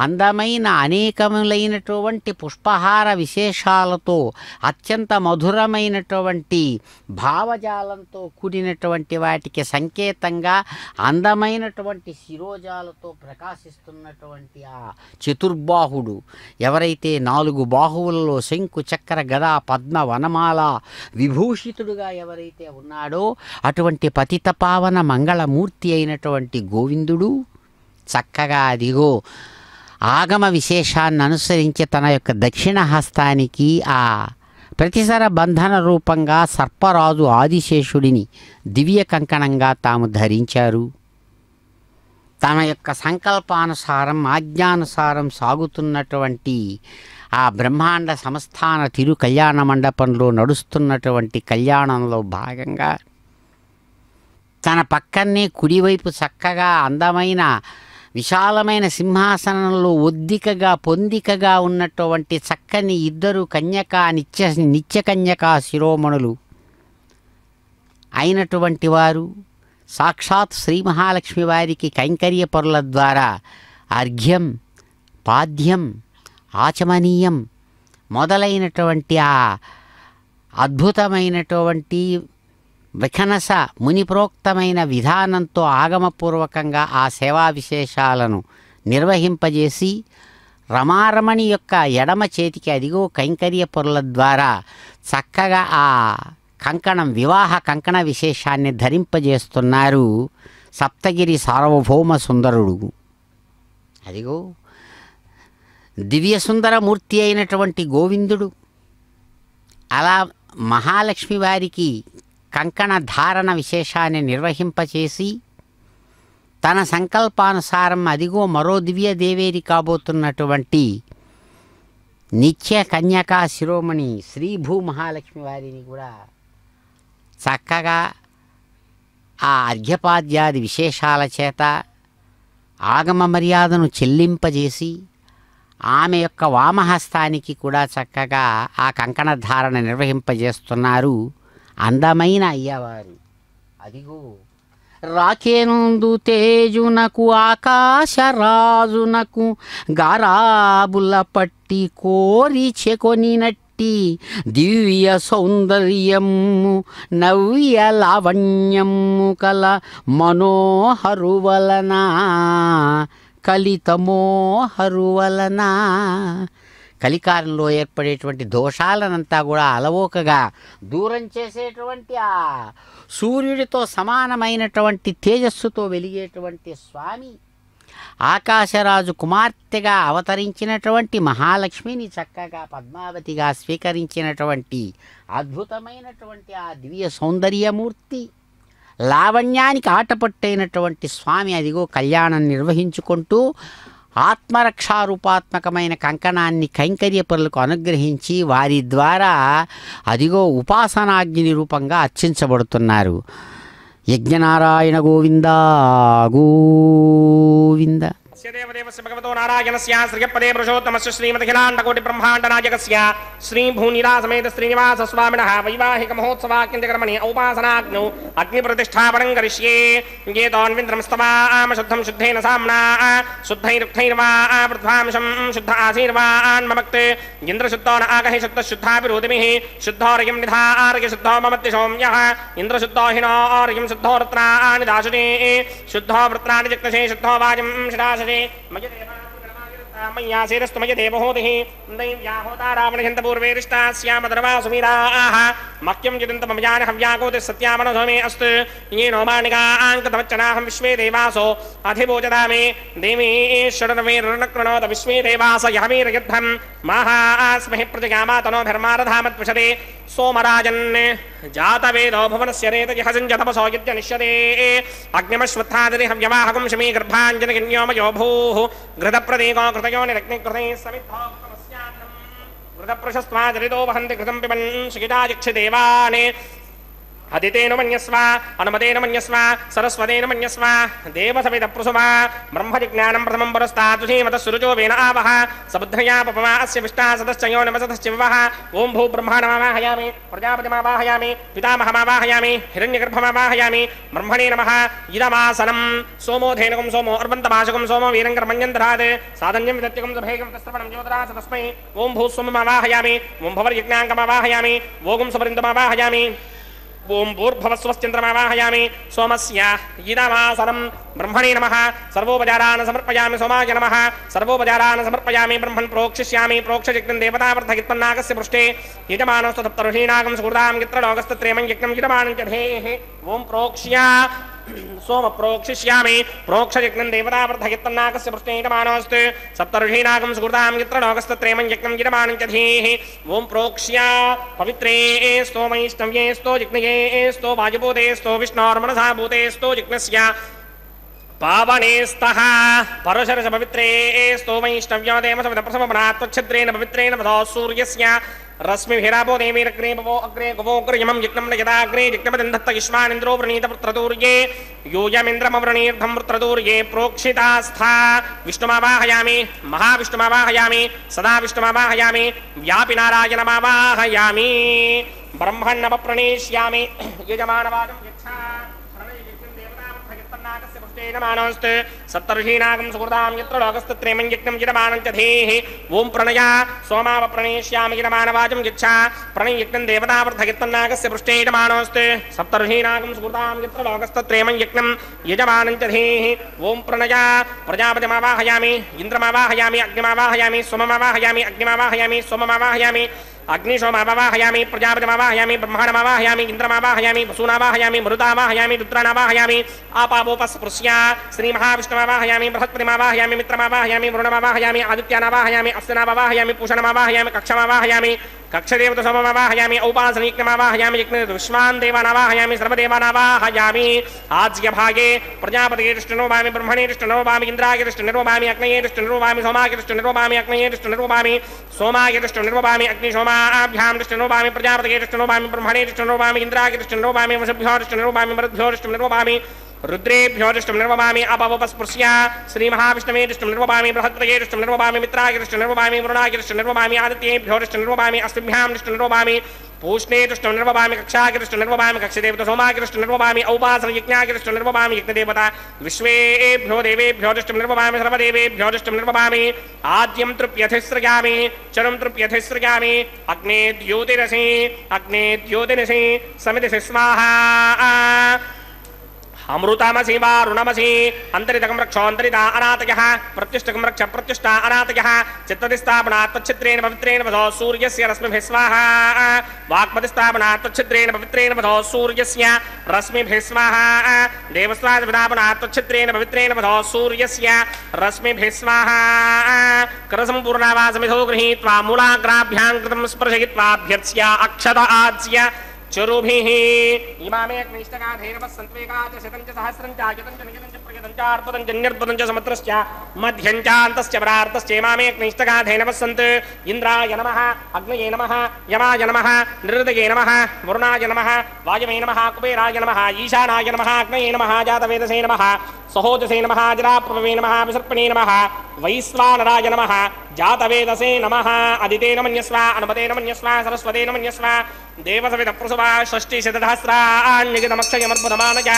అందమైన అనేకములైనటువంటి పుష్పహార విశేషాలతో అత్యంత మధురమైనటువంటి భావజాలంతో కూడినటువంటి వాటికి సంకేతంగా అందమైనటువంటి శిరోజాలతో ప్రకాశిస్తున్నటువంటి ఆ చతుర్బాహుడు ఎవరైతే 4 బాహువులలో శంకు చక్ర గదా పద్మ వనమాల విభూషిత ఎవరైతే ఉన్నాడో అటువంటి పతిత పావన మంగళమూర్తి అయినటువంటి గోవిందుడు చక్కగా అదిగో ఆగమ విశేషాన్ని అనుసరించి తన యొక్క దక్షిణ హస్తానికి ఆ ప్రతిసర బంధన రూపంగా సర్పరాజు ఆదిశేషుడిని దివ్య కంకణంగా తాము ధరించారు. తమ యొక్క సంకల్పానుసారం ఆజ్ఞానుసారం సాగుతున్నటువంటి ఆ బ్రహ్మాండ సంస్థాన తిరు కళ్యాణ మండపంలో నడుస్తున్నటువంటి కళ్యాణంలో భాగంగా తన పక్కనే కుడివైపు చక్కగా అందమైన విశాలమైన సింహాసనంలో ఒద్దికగా పొందికగా ఉన్నటువంటి చక్కని 2 నిత్య కన్యకా శిరోమణులు అయినటువంటి వారు సాక్షాత్ శ్రీ మహాలక్ష్మి వారికి కైంకర్య పరుల ద్వారా అర్ఘ్యం పాద్యం ఆచమనీయం మొదలైనటువంటి ఆ అద్భుతమైనటువంటి విఖనస మునిప్రోక్తమైన విధానంతో ఆగమపూర్వకంగా ఆ సేవా విశేషాలను నిర్వహింపజేసి రమారమణి యొక్క ఎడమ చేతికి అదిగో కైంకర్య పొరల ద్వారా చక్కగా ఆ కంకణం వివాహ కంకణ విశేషాన్ని ధరింపజేస్తున్నారు సప్తగిరి సార్వభౌమ సుందరుడు. అదిగో దివ్య సుందరమూర్తి అయినటువంటి గోవిందుడు అలా మహాలక్ష్మి వారికి కంకణ ధారణ విశేషాన్ని నిర్వహింపచేసి తన సంకల్పానుసారం అదిగో మరో దివ్య దేవేరి కాబోతున్నటువంటి నిత్య కన్యకా శిరోమణి శ్రీ భూ మహాలక్ష్మి వారిని కూడా చక్కగా ఆ అర్ఘ్యపాద్యాది విశేషాల చేత ఆగమ మర్యాదను చెల్లింపజేసి ఆమె యొక్క వామహస్తానికి కూడా చక్కగా ఆ కంకణ ధారణ నిర్వహింపజేస్తున్నారు అందమైన అయ్యవారు. అదిగో రాకేనుందు తేజునకు ఆకాశరాజునకు గారాబుల పట్టి కోరి చెకొనినట్టి దివ్య సౌందర్యము నవ్య లావణ్యము కల మనోహరువలన కలితమోహరువలన కలికాలంలో ఏర్పడేటువంటి దోషాలనంతా కూడా అలవోకగా దూరం చేసేటువంటి ఆ సూర్యుడితో సమానమైనటువంటి తేజస్సుతో వెలిగేటువంటి స్వామి ఆకాశరాజు కుమార్తెగా అవతరించినటువంటి మహాలక్ష్మిని చక్కగా పద్మావతిగా స్వీకరించినటువంటి అద్భుతమైనటువంటి ఆ దివ్య సౌందర్యమూర్తి లావణ్యానికి ఆటపట్టైనటువంటి స్వామి అదిగో కళ్యాణం నిర్వహించుకుంటూ ఆత్మరక్షారూపాత్మకమైన కంకణాన్ని కైంకర్యపరులకు అనుగ్రహించి వారి ద్వారా అదిగో ఉపాసనాగ్ని రూపంగా అర్చించబడుతున్నారు. యజ్ఞనారాయణ గోవింద గోవింద. దేవదేవస్య భగవతో నారాయణస్య శ్రీయపదే పురుషోత్తమస్య శ్రీమదఖిలాండకోటి బ్రహ్మాండనాయకస్య శ్రీ భూనిరాసమేత శ్రీనివాస స్వామినః వైవాహిక మహోత్సవాఖ్యంతకర్మణి ఔపాసనాగ్నౌ అగ్ని ప్రతిష్టాపనం కరిష్యే. గేతోన్వింద్రమస్తవామ శుద్ధం శుద్ధేన సామ్నా శుద్ధైరుక్తైర్వా పృథ్వాంశం శుద్ధ ఆశీర్వాన్మమక్తే ఇంద్రశుద్ధో న ఆగహి శుద్ధ శుద్ధాభిరోధిమిః శుద్ధోర్యం నిధార్య శుద్ధో మమత్తి సౌమ్యః ఇంద్రశుద్ధో హినోర్యం శుద్ధో రత్నాని దాశునే శుద్ధో వృత్రాని జక్తశే శుద్ధో వాజం శిరాశ మయ్యాసేరస్తు మయ దేవహోతిః దైవ్యాహోతారావణహంత పూర్వేరిష్టాస్యామదర్వా సుమీరాః మక్యం జిదంతమయాన హవ్యాకోతి సత్యామనసో మే అస్తు యేనో మానికాంకతవచ్చనాహం విశ్వే దేవాసో అధిభోజదామే దేవీ షడనవేర్నక్రణోత విశ్వే దేవాస యహమీరయద్ధం మహాస్మహి ప్రజగామాతనోభిర్మారధామత్పుషతే సోమరాజన్ జాతవేదో భువనస్య రేతయః సంజతపసో యజ్ఞనిష్యతే అగ్నిమశ్వత్థాదిరి హవ్యవాహకం శమీ గర్భాంజనగిన్యోమయో భూః ఘృతప్రదీకో కృతయో నిరగ్నికృతే సమిద్ధో కృతమస్యాన్నం ఘృతప్రశస్త్వాదరితో వహంతి కృతం పిబన్ సుఖితాజిక్షిదేవానే అదితేన మన్యస్వ అనుమతేన మన్యస్వ సరస్వతేన మన్యస్వ దేవసవిత ప్రసుమ బ్రహ్మజిజ్ఞానం ప్రథమం పురస్తాతుషీమత సురుజో వేన ఆవహ సబుద్ధయా పపమా అస్య విష్టా సదశ్చయో నమసదశ్చ వివహ ఓం భూ బ్రహ్మాణమావాహయామి ప్రజాపతిమావాహయామి పితామహమావాహయామి హిరణ్యగర్భమావాహయామి బ్రహ్మణే నమః ఇదమాసనం సోమోధేనకం సోమో అర్వంతమాశకం సోమో వీరంగర్మణ్యందరాత్ సాధన్యం విదత్యకం సభేకం తస్సవనం జ్యోతిరాస తస్మై ఓం భూ స్వమమావాహయామి ఓం భవర్యజ్ఞాంకమావాహయామి ఓం సపరిందమావాహయామి ఓం భూర్భవస్వశ్చంద్రమావాహయామి సోమస్య ఇదమాసనం బ్రహ్మణే నమః సర్వోపచారాన్ సమర్పయామి సోమాయ నమః సర్వోపచారాన్ సమర్పయామి బ్రహ్మన్ ప్రోక్షిష్యామి ప్రోక్షయజ్ఞం దేవతావర్ధగిత్పన్నాగస్య పృష్ఠే యజమానస్తు తప్తఋషీనాగం సుహృదాం గిత్రలోకస్తత్రేమం యజ్ఞం యజమానం చ ధేః ఓం ప్రోక్ష్య सोम प्रोक्षिष्यामि प्रोक्षयज्ञं देवतावर्धयत्तन्नाकस्य पृष्ठे यजमानोऽस्तु सप्तऋषीनागं सुकृतां यत्रलोकस्तत्रेमं यज्ञं यजमानं च धीः ओं प्रोक्ष्य पवित्रे स्तो वैष्णव्ये स्तो जिग्नये स्तो वायुभूते स्तो विष्णोर्मनसा भूते स्तो जिग्नस्य पावने स्तः परुषरस पवित्रे स्तो वैष्णव्यो देवसवितप्रसवमनात्वच्छद्रेण पवित्रेण वदो सूर्यस्य रश्मिभिरापो देवीरग्रेपवो अग्रे गवोग्रयमं यज्ञं यदाग्रे यज्ञपदन्धत्त युष्मानिन्द्रो वृणीतपुत्रतूर्ये यूयमिन्द्रमवृणीर्धं वृत्रतूर्ये प्रोक्षितास्था विष्णुमावाहयामि महाविष्णुमावाहयामि सदा विष्णुमावाहयामि व्यापिनारायणमावाहयामि ब्रह्मण्णवप्रणेष्यामि यजमानवादं यच्छा यत्तन्नाकस्य पुष्टेन मानोऽस्तु सप्तर्षीणागं सुकृतां यत्र लोकस्तत्रेमं यज्ञं यजमानं च धेः ॐ प्रणया सोमाव प्रणेष्यामि यजमानवाचं यच्छा प्रणयज्ञं देवतावर्ध यत्तन्नाकस्य पुष्टेन मानोऽस्तु सप्तर्षीणागं सुकृतां यत्र लोकस्तत्रेमं यज्ञं यजमानं च धेः ॐ प्रणया प्रजापतिमावाहयामि इन्द्रमावाहयामि अग्निमावाहयामि सोममावाहयामि अग्निमावाहयामि सोममावाहयामि अग्निशोमावाहयामि प्रजापतिमावाहयामि ब्रह्माण्डमावाहयामि इन्द्रमावाहयामि वसूनावाहयामि मरुतावाहयामि रुद्राणावाहयामि आपावोपस्पृश्या श्रीमहाविष्णुमावाहयामि बृहस्पतिमावाहयामि मित्रमावाहयामि वरुणमावाहयामि आदित्यानावाहयामि अस्तिनावाहयामि पूषणमावाहयामि कक्षमावाहयामि कक्षदेवतसोममावाहयामि औपासनयज्ञमावाहयामि यज्ञविश्वान् देवानावाहयामि सर्वदेवानावाहयामि आज्यभागे प्रजापतिष्ठनोभामि ब्रह्मणेष्ठनोभामि इन्द्रायष्ठनिरोभामि अग्नयेष्ठनिरोभामि सोमायष्ठनिरोभामि अग्नयेष्ठनिरोभामि सोमायष्ठनिरोभामि अग्निशोमाभ्यां दृष्टनिरोभामि प्रजापतिष्ठनोभामि ब्रह्मणेष्ठनिरोभामि इन्द्रायष्ठनिरोभामि वसुभ्योष्ठनिरोभामि मरुद्भ्योष्ठनिरोभामि रुद्रेभ्योष्टं निर्वभामि अपवपस्पृश्या श्रीमहाविष्णवेष्टं निर्वभामि बृहस्पतयेष्टं निर्वभामि मित्रायष्टं निर्वभामि वरुणायष्टं निर्वभामि आदित्येभ्योष्टं निर्वभामि अस्मिभ्यां निर्वभामि पूष्णेष्टं निर्वभामि कक्षागिष्टं निर्वभामि कक्षदेवता सोमागिष्टं निर्वभामि औपासनयज्ञागिष्टं निर्वभामि यज्ञदेवता विश्वेभ्यो देवेभ्योष्टं निर्वभामि सर्वदेवेभ्योष्टं निर्वभामि आद्यं तृप्यथिसृजामि चरं तृप्यथिसृजामि अग्ने द्योतिरसि समितिषि स्वाहा अमृतमसि वारुणमसि अन्तरितकं रक्षोऽन्तरिता अनातयः प्रत्युष्टकं रक्ष प्रत्युष्टा अनातयः चित्तदिस्थापनात् तच्छिद्रेण पवित्रेण वधो सूर्यस्य रश्मिभिः स्वाहा वाक्पतिस्थापनात् तच्छिद्रेण पवित्रेण वधो सूर्यस्य रश्मिभिः स्वाहा देवस्वादिपदापनात् तच्छिद्रेण पवित्रेण वधो सूर्यस्य रश्मिभिः स्वाहा करसम्पूर्णावासमिधो गृहीत्वा मूलाग्राभ्यां कृतं स्पर्शयित्वाभ्यर्च्य अक्षत आज्य चरुभिः इमामे अग्निष्टकाधेनवस्सन्त्वेकाच शतं च सहस्रं च आयतं च नियतं च प्रयतं च अर्पतं च निर्पतं च समत्रश्च मध्यं च अन्तश्च परार्तश्च इमामे अग्निष्टकाधेनवस्सन्त् इन्द्राय नमः अग्नये नमः यमाय नमः निरुदये नमः वरुणाय नमः वायवे नमः कुबेराय नमः ईशानाय नमः अग्नये नमः जातवेदसे नमः सहोजसे नमः जराप्रभवे नमः विसर्पणे नमः वैश्वानराय नमः जातवेदसे नमः अदितेन मन्यस्व अनुपतेन मन्यस्व सरस्वतेन मन्यस्व देवसवितप्रसुवा षष्टिशतसहस्रान्निगितमक्षयमर्पदमानज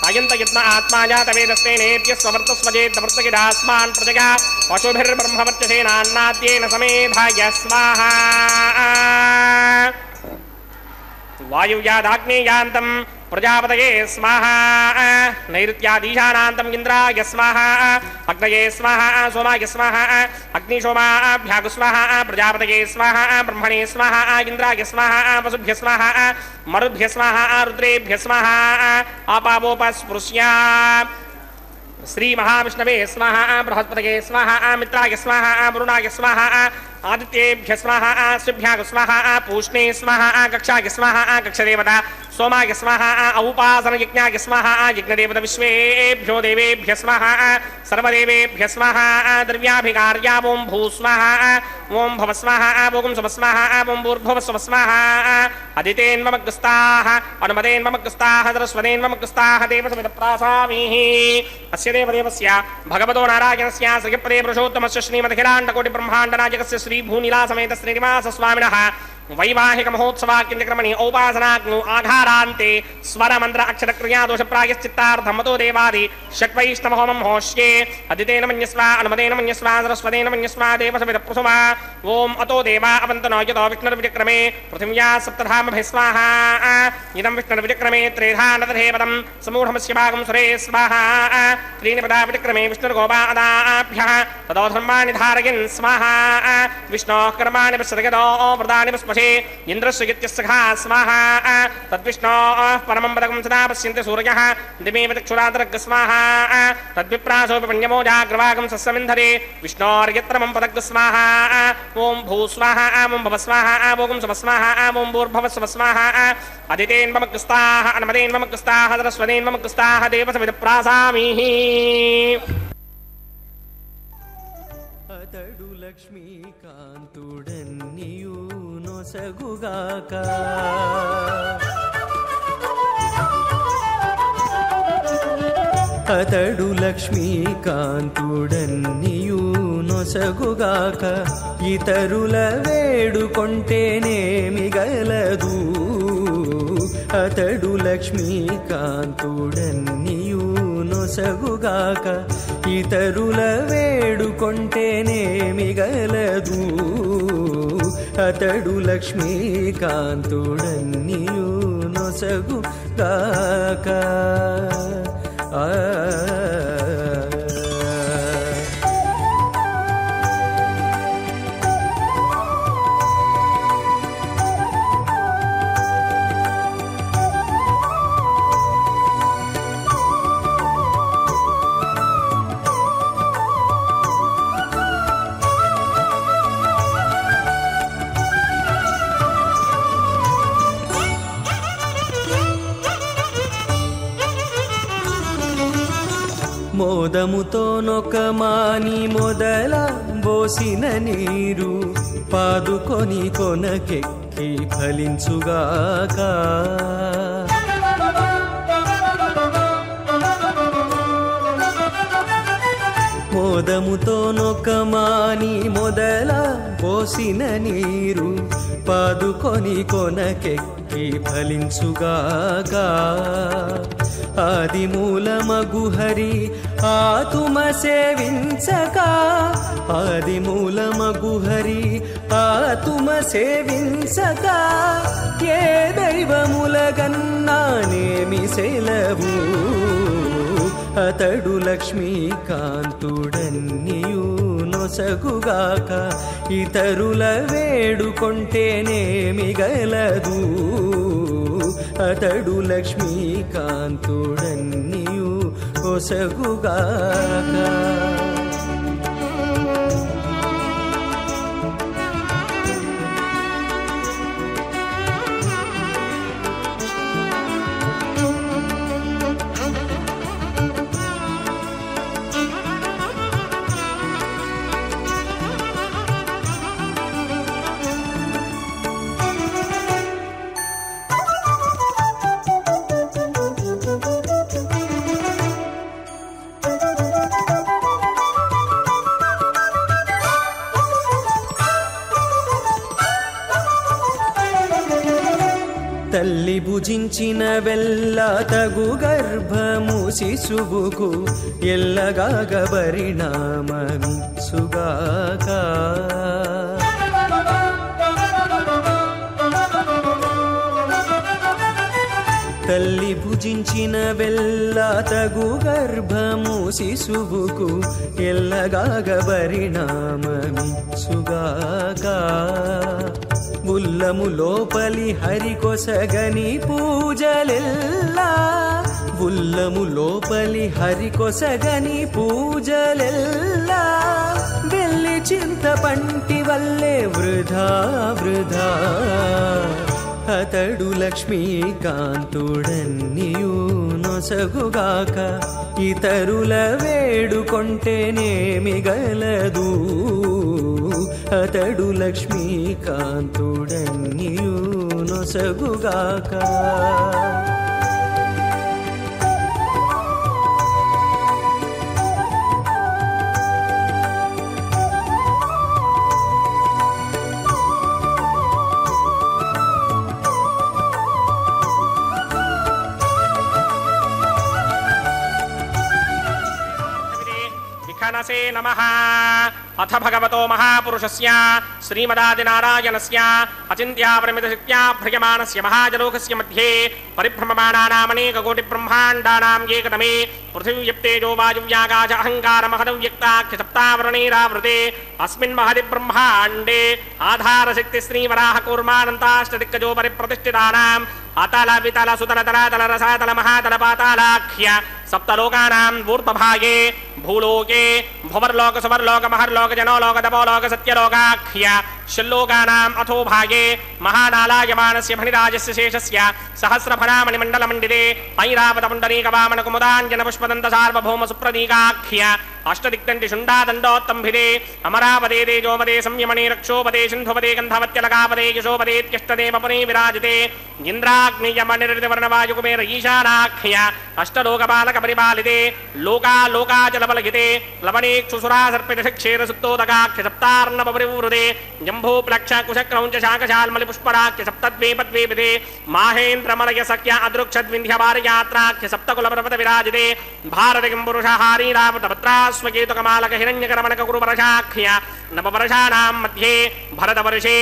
अयन्त यत्न आत्मा जातवेदस्तेनेत्यस्ववर्तस्वजेद्वर्तकिडास्मान् प्रजगा पशुभिर्ब्रह्मवर्चसेनान्नाद्येन समेधाय स्वाहा वायुव्यादाग्नेयान्तं प्रजापतये स्वाहा नैऋत्यादीशानान्तं इन्द्राय स्वाहा अग्नये स्वाहा सोमाय स्वाहा अग्निशोमाभ्यागु स्वाहा प्रजापतये स्वाहा ब्रह्मणे स्वाहा इन्द्राय स्वाहा वसुभ्य स्वाहा मरुभ्य स्वाहा रुद्रेभ्य स्वाहा आपावोपस्पृश्या श्री महाविष्णवे स्वाहा बृहस्पतये स्वाहा मित्राय स्वाहा वरुणाय स्वाहा आदित्येभ्य स्वाहा श्रीभ्याग स्वाहा पूष्णे स्वाहा कक्षाय स्वाहा कक्षदेवता सोमाय स्वाहा औपासनयज्ञाय स्वाहा यज्ञदेवता विश्वेभ्यो देवेभ्य स्वाहा सर्वदेवेभ्य स्वाहा द्रव्याभिकार्या ॐ भू स्वाहा ॐ भव स्वाहा ॐ सुभ स्वाहा ॐ भूर्भुव सुभ स्वाहा अदितेन्ममग्रस्ताः अनुमतेन्ममग्रस्ताः सरस्वतेन्ममग्रस्ताः देवसमितप्रासामीः अस्य देवदेवस्य भगवतो नारायणस्य श्रीपदे पुरुषोत्तमस्य श्रीमदखिलाण्डकोटिब्रह्माण्डनायकस्य श्रीभूनिलासमेत श्रीनिवासस्वामिनः वैवाहिक महोत्सवाक्यक्रमणि औपासनाग्नु आधारान्ते स्वरमन्त्र अक्षरक्रियादोषप्रायश्चित्तार्थमतो देवादि षट्वैष्णवहोमं होष्ये अदितेन मन्यस्व अनुमतेन मन्यस्व सरस्वतेन मन्यस्व देवसवितप्रसुवा ॐ अतो देवा अवन्तनो यतो विष्णुर्विक्रमे पृथिव्या सप्तधामभिः स्वाहा इदं विष्णुर्विक्रमे त्रेधा नतधेवतं समूढमस्य भागं सुरे स्वाहा त्रीणि पदा विक्रमे विष्णुर्गोपादाभ्यः ततो धर्माणि धारयन् स्वाहा विष्णोः कर्माणि पश्यतो व्रतानि स्पशे इंद्रस्य यत्यस्सखा स्वाहा तद्विष्णोः परमं पदकं सदा पश्यन्ति सूर्यः दिमेव चक्षुरादरग् स्वाहा तद्विप्रासोऽपि पण्यमो जाग्रवागं सस्यमिन्धरे विष्णोर्यत्रमं पदग् स्वाहा ॐ भू स्वाहा ॐ भव स्वाहा ॐ सुभ स्वाहा ॐ भूर्भुव सुभ स्वाहा अदितेन्ममग्रस्ताः अनुमतेन्ममग्रस्ताः सरस्वतेन्ममग्रस्ताः देवसमितप्रासामीः అతడు లక్ష్మీకాంతుడన్నియు నొసగుగాక అతడు లక్ష్మీకాంతుడన్నియు నొసగుగాక ఇతరుల వేడుకొంటేనేమి గలదు అతడు లక్ష్మీకాంతుడన్నియు నొసగుగాక ఇతరుల వేడుకొంటేనేమిగలదు అతడు లక్ష్మీకాంతుడన్నియు నొసగుగాక మోదముతోనొక మాని మొదల బోసిన నీరు పాదుకొని కొనకెక్కి ఫలించుగాక మోదముతోనొక మాని మొదల పోసిన నీరు పాదుకొని కొనకెక్కి ఫలించుగాక ఆదిమూలమగు హరి ఆతుమ సేవించక ఆదిమూలమగు హరి ఆతుమ సేవించక ఏ దైవములగన్నానేమి సెలవు అతడు లక్ష్మీకాంతుడన్నియు నొసగుగాక ఇతరుల వేడుకొంటేనేమిగలదు అతడు లక్ష్మీకాంతుడన్నియు నొసగుగాక తల్లి భుజించిన వెల్ల తగు గర్భము శిశువుకు ఎల్లగాగ పరిణామమిచ్చుగాక తల్లి భుజించిన వెల్ల తగు గర్భము శిశువుకు ఎల్లగాగ పరిణామమిచ్చుగాక బుల్లము లోపలి హరికొసగని పూజలెల్లా బుల్లము లోపలి హరికొసగని పూజలెల్లా వెళ్ళి చింతపంటి వల్లే వృధా వృధా అతడు లక్ష్మీకాంతుడన్నియు నొసగుగాక ఇతరుల వేడుకొంటేనేమిగలదు అతడు లక్ష్మీకాంతుడన్నియు నొసగుగాక विखनसे नमः। अथ भगवतो महापुरुषस्य श्रीमदादिनारायणस्य अचिन्त्यापरिमितशक्त्या भ्रियमाणस्य महाजलोकस्य मध्ये परिभ्रममाणानामनेककोटिब्रह्माण्डानां एकदमे पृथिव्यप्तेजो वायुव्याकाश अहङ्कारमहदव्यक्ताख्य सप्तावरणैरावृते अस्मिन् महदि ब्रह्माण्डे आधारशक्तिश्रीवराहकूर्मानन्ताष्टदिक्कजो परिप्रतिष्ठितानाम् अतल वितल सुतल तलातल रसातल महातल पातालाख्य सप्तलोकानां ऊर्ध्वभागे भूलोके भुवर्लोक सुवर्लोक महर्लोक जनोलोक तपोलोक सत्यलोकाख्य षल्लोकानाम् अथो भागे महानालायमानस्य फणिराजस्य शेषस्य सहस्रफणामणिमण्डलमण्डिते ऐरावतपुण्डरीकवामनकुमुदाञ्जनपुष्पदन्त सार्वभौम सुप्रतीकाख्य అష్టదిక్తంటి శుండాదండోత్తంభిదే అమరాపదే తేజోపదే సంయమనే రక్షోపదే సింధుపదే గంధవత్యలకాపదే యశోపదేత్యష్టదేవపునే విరాజితే ఇంద్రాగ్నియమనిర్వర్ణవాయుకుమేర ఈశానాఖ్య అష్టలోకపాలక పరిపాలితే లోకాలోకాచలబలగితే లవణేక్షుసురాసర్పితక్షేరసుప్తోదకాఖ్య సప్తార్ణవపరివృదే జంభూప్లక్ష కుశక్రౌంచ శాకశాల్మలి పుష్పరాఖ్య సప్తద్వీపద్వీపితే మాహేంద్రమలయ సఖ్య అదృక్షద్వింధ్యపారయాత్రాఖ్య సప్తకులపర్వత విరాజితే భారతికం పురుషహారీ రావతపత్రాస్వకేతుకమాలక హిరణ్యకరమణక కురుపరశాఖ్య నవవర్షాణాం మధ్యే భరతవర్షే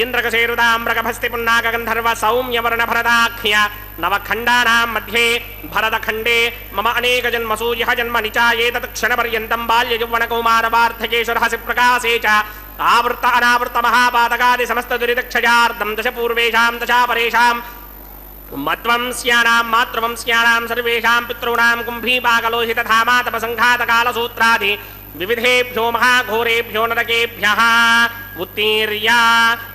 ఇంద్రకశేరుదామ్రకభస్తి పున్నాక గంధర్వ సౌమ్యవర్ణ భరతాఖ్య నవఖండానాం మధ్యే భరతఖండే మమ అనేక జన్మసు యః జన్మ నిచాయేతత్ క్షణపర్యంతం బాల్య యౌవన కౌమార వార్ధకేషు రహసి ప్రకాశే చ ఆవృత అనావృత మహాపాతకాది సమస్త దురితక్షయార్థం దశ పూర్వేషాం దశా పరేషాం మత్వంస్యానాం మాతృవంస్యానాం సర్వేషాం పితॄణాం కుంభీపాకలోహితధామాతపసంఘాతకాలసూత్రాది వివిధేభ్యో మహాఘోరేభ్యో నరకేభ్యః ఉత్తీర్య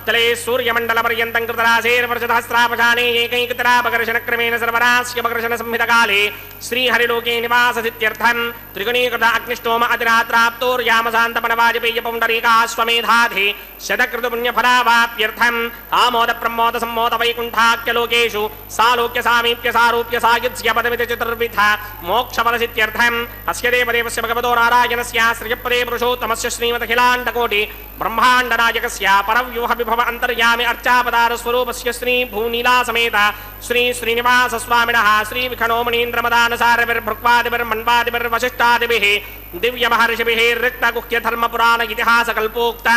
తలే సూర్యమండలపర్యంతం కృతరాశేర్వర్షసహస్రాపశానే ఏకైకతరాపకర్షణక్రమేణ సర్వరాస్యపకర్షణ సంహితకాలే శ్రీహరిలోకే నివాససిత్యర్థం త్రిగుణీకృత అగ్నిష్టోమ అతిరాత్రాప్తోర్యామశాంతపనవాజపేయపుండరీకాశ్వమేధాధి శతకృతపుణ్యఫలావాప్యర్థం ఆమోద ప్రమోద సమ్మోద వైకుంఠాఖ్యలోకేషు సాలోక్య సామీప్య సారూప్య సాయుధ్య పదమితి చతుర్విధ మోక్షఫలసిత్యర్థం అస్య దేవదేవస్య భగవతో నారాయణస్య శ్రియపదే పురుషోత్తమస్య శ్రీమదఖిలాండకోటి బ్రహ్మాండనాయకస్య పరవ్యూహ విభవ అంతర్యామి అర్చాపదార స్వరూపస్య శ్రీ భూనీలా సమేత శ్రీ శ్రీనివాస స్వామినః శ్రీ విఖనోమణీంద్రమదానసారవిర్భృక్వాదిభిర్వశిష్టాదిభిః దివ్య మహర్షిభిః రిక్తగుహ్య ధర్మపురాణ ఇతిహాస కల్పోక్త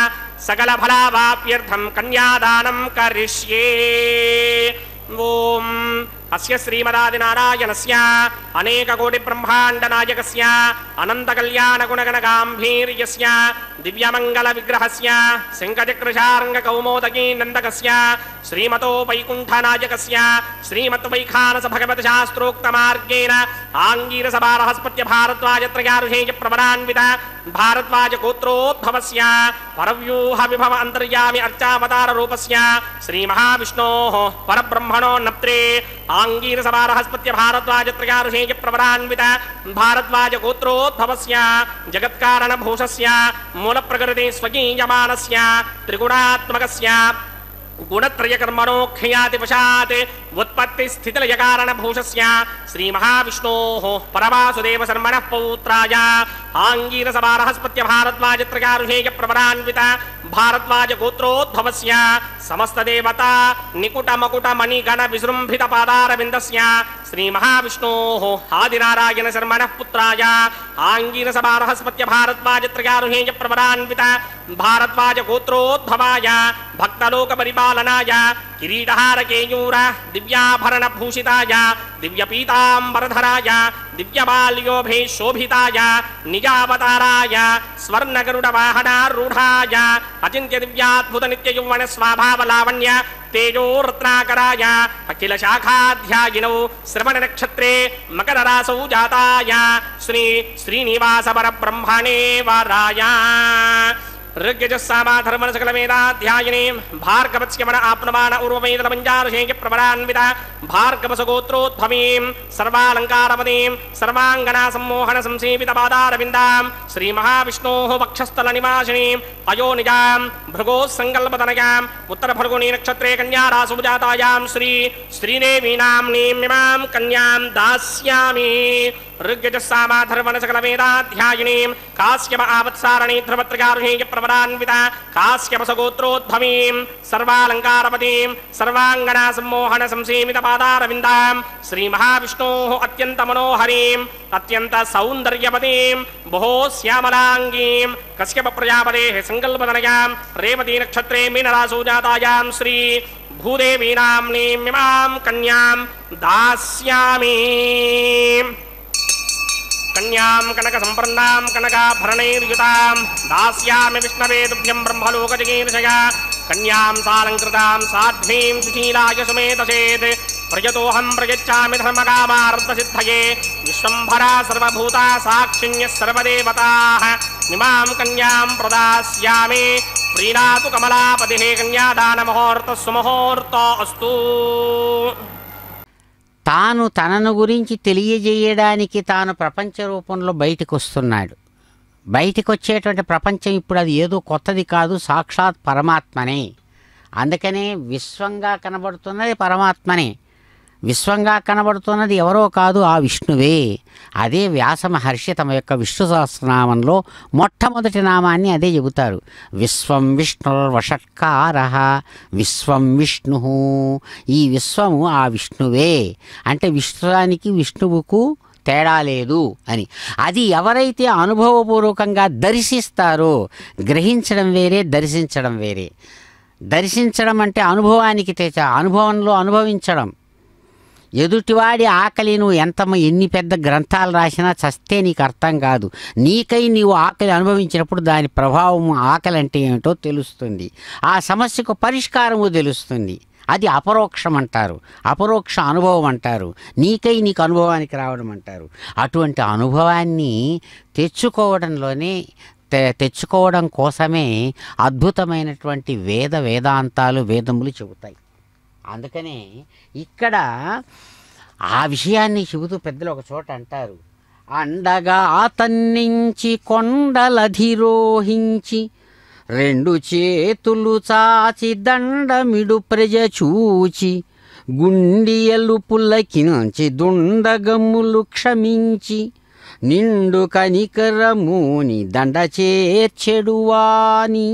సకల ఫలావాప్యర్థం కన్యాదానం కరిష్యే. ఓం అస్య శ్రీమదాదినారాయణస్య అనేక కోటి బ్రహ్మాండ నాయకస్య అనంత కళ్యాణ గుణగణ గాంభీర్యస్య దివ్యమంగళ విగ్రహస్య శంఖచక్రశార్ంగ కౌమోదకీ నందకస్య శ్రీమతో వైకుంఠ నాయకస్య శ్రీమత్ వైఖానస భగవత శాస్త్రోక్త మార్గేణ ఆంగీరస బారహస్పత్య భారద్వాజ త్రయారుషేయ ప్రవరాన్విత భారద్వాజ గోత్రోద్భవస్య పరవ్యూహ విభవ అంతర్యామి అర్చావతార రూపస్య శ్రీ మహావిష్ణోః పరబ్రహ్మణో నప్త్రే ఆంగీరసభారహస్పత్య భారద్వాజ త్రయారుషేయ ప్రవరాన్విత భారద్వాజ గోత్రోద్భవస్య జగత్కారణ భూషస్య మూల ప్రకృతి స్వకీయమానస్య త్రిగుణాత్మకస్య గుణత్రయకర్మణోఖ్యాతివశాత్ ఉత్పత్తి స్థితిలయ కారణ భూషస్య శ్రీ మహావిష్ణోః పరవాసుదేవ శర్మణః పౌత్రాయ ఆంగీరస బారహస్పత్య భారద్వాజ త్రయారుషేయ ప్రవరాన్విత భారద్వాజ గోత్రోద్భవస్య సమస్త దేవతా నికుట మకుట మణిగణ విజృంభిత పాదారవిందస్య శ్రీ మహావిష్ణోః ఆదినారాయణ శర్మణః పుత్రాయ ఆంగీరస బారహస్పత్య భారద్వాజ త్రయారుషేయ ప్రవరాన్విత భారద్వాజ గోత్రోద్భవాయ భక్తలోక పరిపాలనాయ కిరీటహార కేయూర దివ్యాభరణ భూషితాయ దివ్యపీతాంబరధరాయ దివ్యమాల్యోభే శోభితాయ నిజావతారాయ స్వర్ణగరుడ వాహనారూఢాయ అచింత్య దివ్యాద్భుత నిత్య యౌవన స్వభావలావణ్య తేజోరత్నాకరాయ అఖిల శాఖాధ్యాయినౌ శ్రవణ నక్షత్రే మకర రాసౌ జాతాయ శ్రీ శ్రీనివాస పరబ్రహ్మణే వరాయ ऋग्यजस्सामाधर्मण सकलवेदाध्यायिनी भार्गवस्यमन आप्नमान उर्ववेदलमञ्जारुषेय प्रवरान्विता भार्गवसगोत्रोद्भवीं सर्वालङ्कारवतीं सर्वाङ्गना सम्मोहन संसेवितपादारविन्दां श्रीमहाविष्णोः वक्षस्थलनिवासिनीं अयोनिजां भृगोः सङ्कल्पतनयां उत्तरफल्गुनी नक्षत्रे कन्यारासु जातायां श्रीदेवीनाम्नीमिमां कन्यां दास्यामि ऋग्यजस्सामाधर्मण सकलवेदाध्यायिनीं काश्यप आवत्सारणी ध्रुवत्रयारुषेय प्रवरान्विता काश्यपसगोत्रोद्भवीं सर्वालङ्कारवतीं सर्वाङ्गना सम्मोहन संसेवितपादारविन्दां श्रीमहाविष्णोः अत्यन्तमनोहरीं अत्यन्तसौन्दर्यवतीं बहु श्यामलाङ्गीं कश्यप प्रजापतेः सङ्कल्पतनयां रेवती नक्षत्रे मीनरासु जातायां श्री भूदेवीनाम्नीमिमां कन्यां दास्यामि कन्यां कनक संपन्नां कनकाभरणैर्युतां दास्यामि विष्णवे तुभ्यं ब्रह्मलोकजगीर्षया कन्यां सालङ्कृतां साध्वीं सुशीलाय सुमेधसेत् प्रयतोऽहं प्रयच्छामि धर्मकामार्थसिद्धये विश्वम्भरा सर्वभूता साक्षिण्यः सर्वदेवताः इमां कन्यां प्रदास्यामि प्रीणातु कमलापतिः कन्यादानमुहूर्तः सुमुहूर्तो अस्तु. తాను తనను గురించి తెలియజేయడానికి తాను ప్రపంచ రూపంలో బయటకు వస్తున్నాడు. బయటికి వచ్చేటువంటి ప్రపంచం ఇప్పుడు అది ఏదో కొత్తది కాదు, సాక్షాత్ పరమాత్మనే. అందుకనే విశ్వంగా కనబడుతున్నది పరమాత్మనే. విశ్వంగా కనబడుతున్నది ఎవరో కాదు, ఆ విష్ణువే. అదే వ్యాస మహర్షి తమ యొక్క విష్ణు సహస్రనామంలో మొట్టమొదటి నామాన్ని అదే చెబుతారు. విశ్వం విష్ణుర్వషట్కార విశ్వం విష్ణు. ఈ విశ్వము ఆ విష్ణువే అంటే విశ్వానికి విష్ణువుకు తేడా లేదు అని. అది ఎవరైతే అనుభవపూర్వకంగా దర్శిస్తారో, గ్రహించడం వేరే, దర్శించడం వేరే. దర్శించడం అంటే అనుభవానికి అనుభవంలో అనుభవించడం. ఎదుటివాడి ఆకలి నువ్వు ఎన్ని పెద్ద గ్రంథాలు రాసినా చస్తే నీకు అర్థం కాదు. నీకై నీవు ఆకలి అనుభవించినప్పుడు దాని ప్రభావం, ఆకలి అంటే ఏమిటో తెలుస్తుంది. ఆ సమస్యకు పరిష్కారము తెలుస్తుంది. అది అపరోక్షం అంటారు, అపరోక్ష అనుభవం అంటారు, నీకై నీకు అనుభవానికి రావడం అంటారు. అటువంటి అనుభవాన్ని తెచ్చుకోవడం కోసమే అద్భుతమైనటువంటి వేదాంతాలు, వేదములు చెబుతాయి. అందుకనే ఇక్కడ ఆ విషయాన్ని చెబుతూ పెద్దలు ఒక చోట అంటారు, అండగా అతన్నించి కొండలధిరోహించి రెండు చేతులు చాచి దండమిడు ప్రజ చూచి గుండియలు పుల్లకించి దుండగమ్ములు క్షమించి నిండు కనికరముని దండ చేర్చెడువాని.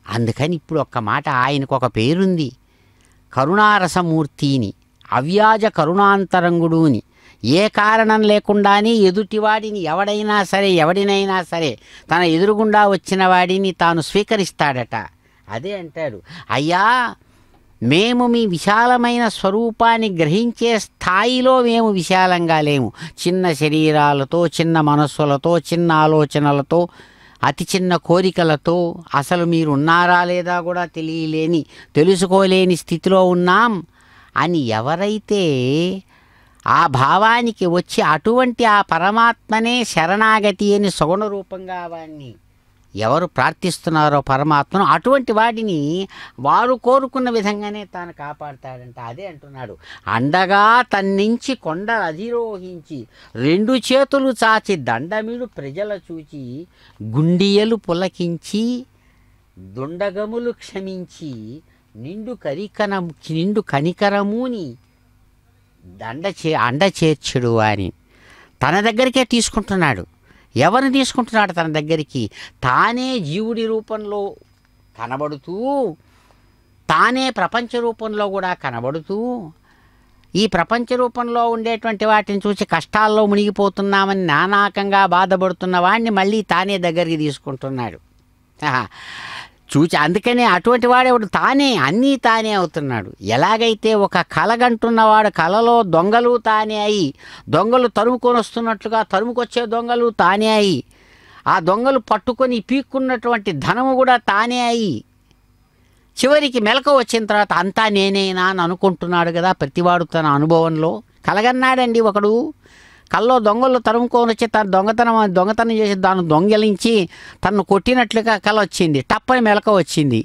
అందుకని ఇప్పుడు ఒక్క మాట, ఆయనకు ఒక పేరుంది, కరుణారసమూర్తిని, అవ్యాజ కరుణాంతరంగుడుని. ఏ కారణం లేకుండానే ఎదుటివాడిని ఎవడినైనా సరే తన ఎదురుగుండా వచ్చిన వాడిని తాను స్వీకరిస్తాడట. అదే అంటాడు, అయ్యా మేము మీ విశాలమైన స్వరూపాన్ని గ్రహించే స్థాయిలో మేము విశాలంగా లేము. చిన్న శరీరాలతో, చిన్న మనస్సులతో, చిన్న ఆలోచనలతో, అతి చిన్న కోరికలతో అసలు మీరు ఉన్నారా లేదా కూడా తెలుసుకోలేని స్థితిలో ఉన్నాం అని ఎవరైతే ఆ భావానికి వచ్చి అటువంటి ఆ పరమాత్మనే శరణాగతి అని సగుణ రూపంగా వాడిని ఎవరు ప్రార్థిస్తున్నారో పరమాత్మను, అటువంటి వాడిని వారు కోరుకున్న విధంగానే తాను కాపాడుతాడంట. అదే అంటున్నాడు, అండగా తన్నించి కొండలు అధిరోహించి రెండు చేతులు చాచి దండమిడు ప్రజల చూచి గుండియలు పులకించి దుండగములు క్షమించి నిండు కనికరముని అండ చేర్చుడు అని తన దగ్గరికే తీసుకుంటున్నాడు. ఎవరిని తీసుకుంటున్నాడు తన దగ్గరికి? తానే జీవుడి రూపంలో కనబడుతూ, తానే ప్రపంచ రూపంలో కూడా కనబడుతూ, ఈ ప్రపంచ రూపంలో ఉండేటువంటి వాటిని చూసి కష్టాల్లో మునిగిపోతున్నామని నానాకంగా బాధపడుతున్న వాడిని మళ్ళీ తానే దగ్గరికి తీసుకుంటున్నాడు. అందుకనే అటువంటి వాడేవాడు అన్నీ తానే అవుతున్నాడు. ఎలాగైతే ఒక కలగంటున్నవాడు కలలో దొంగలు తానే అయి, దొంగలు తరుముకొని వస్తున్నట్లుగా తరుముకొచ్చే దొంగలు తానే అయి, ఆ దొంగలు పట్టుకొని పీక్కున్నటువంటి ధనము కూడా తానే అయి, చివరికి మెలకు వచ్చిన తర్వాత అంతా నేనేనా అని అనుకుంటున్నాడు కదా ప్రతివాడు తన అనుభవంలో. కలగన్నాడండి ఒకడు, కల్లో దొంగలు తరుముకొని వచ్చి తన దొంగతనం చేసి దాన్ని దొంగలించి తను కొట్టినట్లుగా కల వచ్చింది. టప్పని మెలక వచ్చింది.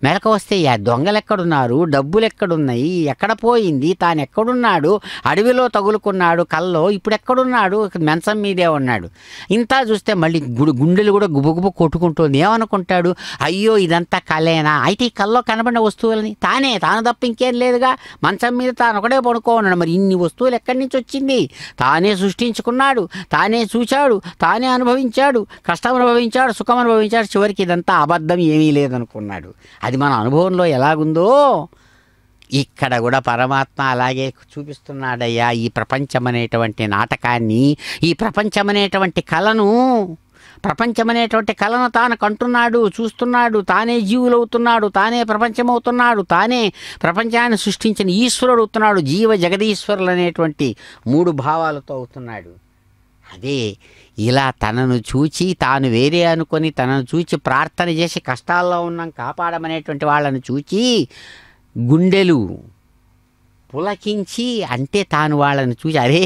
మెలక వస్తే దొంగలు ఎక్కడున్నారు, డబ్బులు ఎక్కడున్నాయి, ఎక్కడ పోయింది, తాను ఎక్కడున్నాడు, అడవిలో తగులుకున్నాడు కల్లో, ఇప్పుడు ఎక్కడున్నాడు, మంచం మీదే ఉన్నాడు. ఇంత చూస్తే మళ్ళీ గుండెలు కూడా గుబగుబ కొట్టుకుంటుంది. ఏమనుకుంటాడు, అయ్యో ఇదంతా కలేనా? అయితే ఈ కల్లో కనబడిన వస్తువులని తాను తప్ప ఇంకేం లేదుగా, మంచం మీద తాను ఒకడే పడుకోన్నాడు. మరి ఇన్ని వస్తువులు ఎక్కడి నుంచి వచ్చింది? తానే సృష్టించుకున్నాడు, తానే చూశాడు, తానే అనుభవించాడు, కష్టం అనుభవించాడు, సుఖం అనుభవించాడు, చివరికి ఇదంతా అబద్ధం ఏమీ లేదనుకున్నాడు. అది మన అనుభవంలో ఎలాగుందో ఇక్కడ కూడా పరమాత్మ అలాగే చూపిస్తున్నాడయ్యా. ఈ ప్రపంచం అనేటువంటి నాటకాన్ని, ఈ ప్రపంచమనేటువంటి కళను తాను కంటున్నాడు, చూస్తున్నాడు, తానే జీవులవుతున్నాడు, తానే ప్రపంచమవుతున్నాడు, తానే ప్రపంచాన్ని సృష్టించిన ఈశ్వరుడు అవుతున్నాడు. జీవ జగదీశ్వరులు అనేటువంటి 3 భావాలతో అవుతున్నాడు. అదే ఇలా తనను చూచి తాను వేరే అనుకొని తనను చూచి ప్రార్థన చేసి కష్టాల్లో ఉన్నాం కాపాడమనేటువంటి వాళ్ళను చూచి గుండెలు పులకించి, అంటే తాను వాళ్ళను చూసి అరే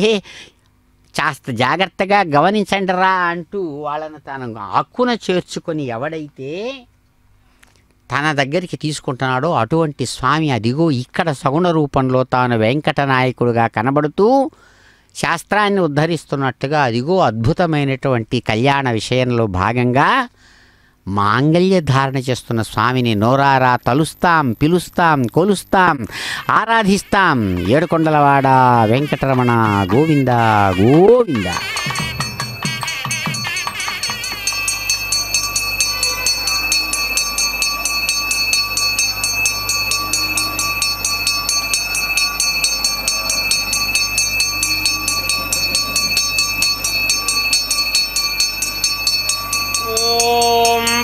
కాస్త జాగ్రత్తగా గమనించండి రా అంటూ వాళ్ళను తాను హక్కున చేర్చుకొని ఎవడైతే తన దగ్గరికి తీసుకుంటున్నాడో అటువంటి స్వామి అదిగో ఇక్కడ సగుణ రూపంలో తాను వెంకటనాయకుడుగా కనబడుతూ శాస్త్రాన్ని ఉద్ధరిస్తున్నట్టుగా అదిగో అద్భుతమైనటువంటి కళ్యాణ విషయంలో భాగంగా మాంగళ్య ధారణ చేస్తున్న స్వామిని నోరారా తలుస్తాం, పిలుస్తాం, కొలుస్తాం, ఆరాధిస్తాం. ఏడుకొండలవాడ వెంకటరమణ గోవింద గోవింద.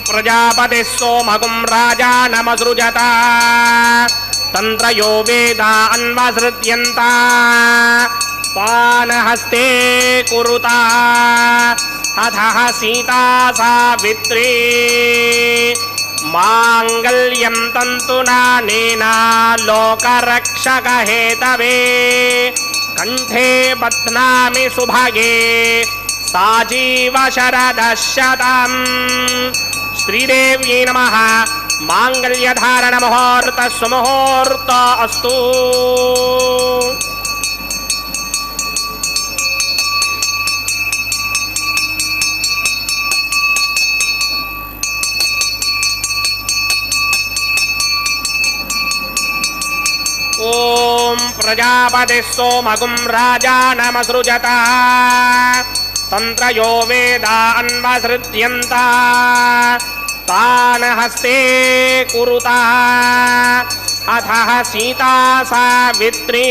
ప్రజాపతి సోమగుం రాజానమసృజత తంత్రయో వేదా అన్వసృత్యంత పానహస్తే కురుత అథః సీతా సావిత్రీ మాంగళ్యం తంతునానేన లోకరక్షక హేతవే కంఠే బధ్నామి సుభగే సాజీవ శరదశతం. శ్రీదేవ్యై నమః. మాంగళ్యధారణ ముహూర్త సుముహూర్త అస్తు. ఓం ప్రజాపతి సోమగుం రాజానమసృజత తంత్రయో వేదా అన్వసృత్యంత పానహస్తే కురుత అథః సీతా సావిత్రీ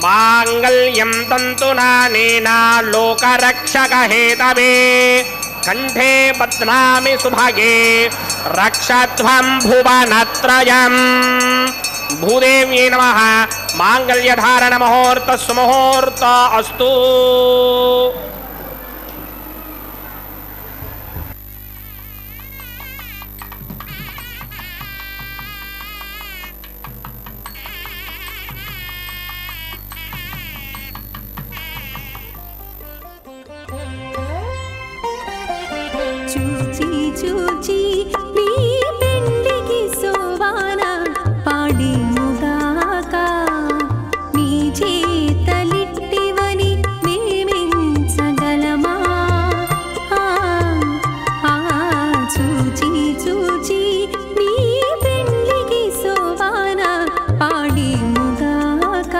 మాంగళ్యం తంతునానేన లోకరక్షక హేతవే కంఠే బధ్నామి సుభగే రక్షధ్వం భువనత్రయం. భూదేవ్యై నమః. మాంగళ్యధారణ ముహూర్త సుముహూర్త అస్తు. చూచి చూచి నీ పెండికి సోవాన పాడి ముగాక నీ చేతలిట్టివని మేమించగలమా? చూచి చూచి నీ పెండికి సోవాన పాడి ముగాక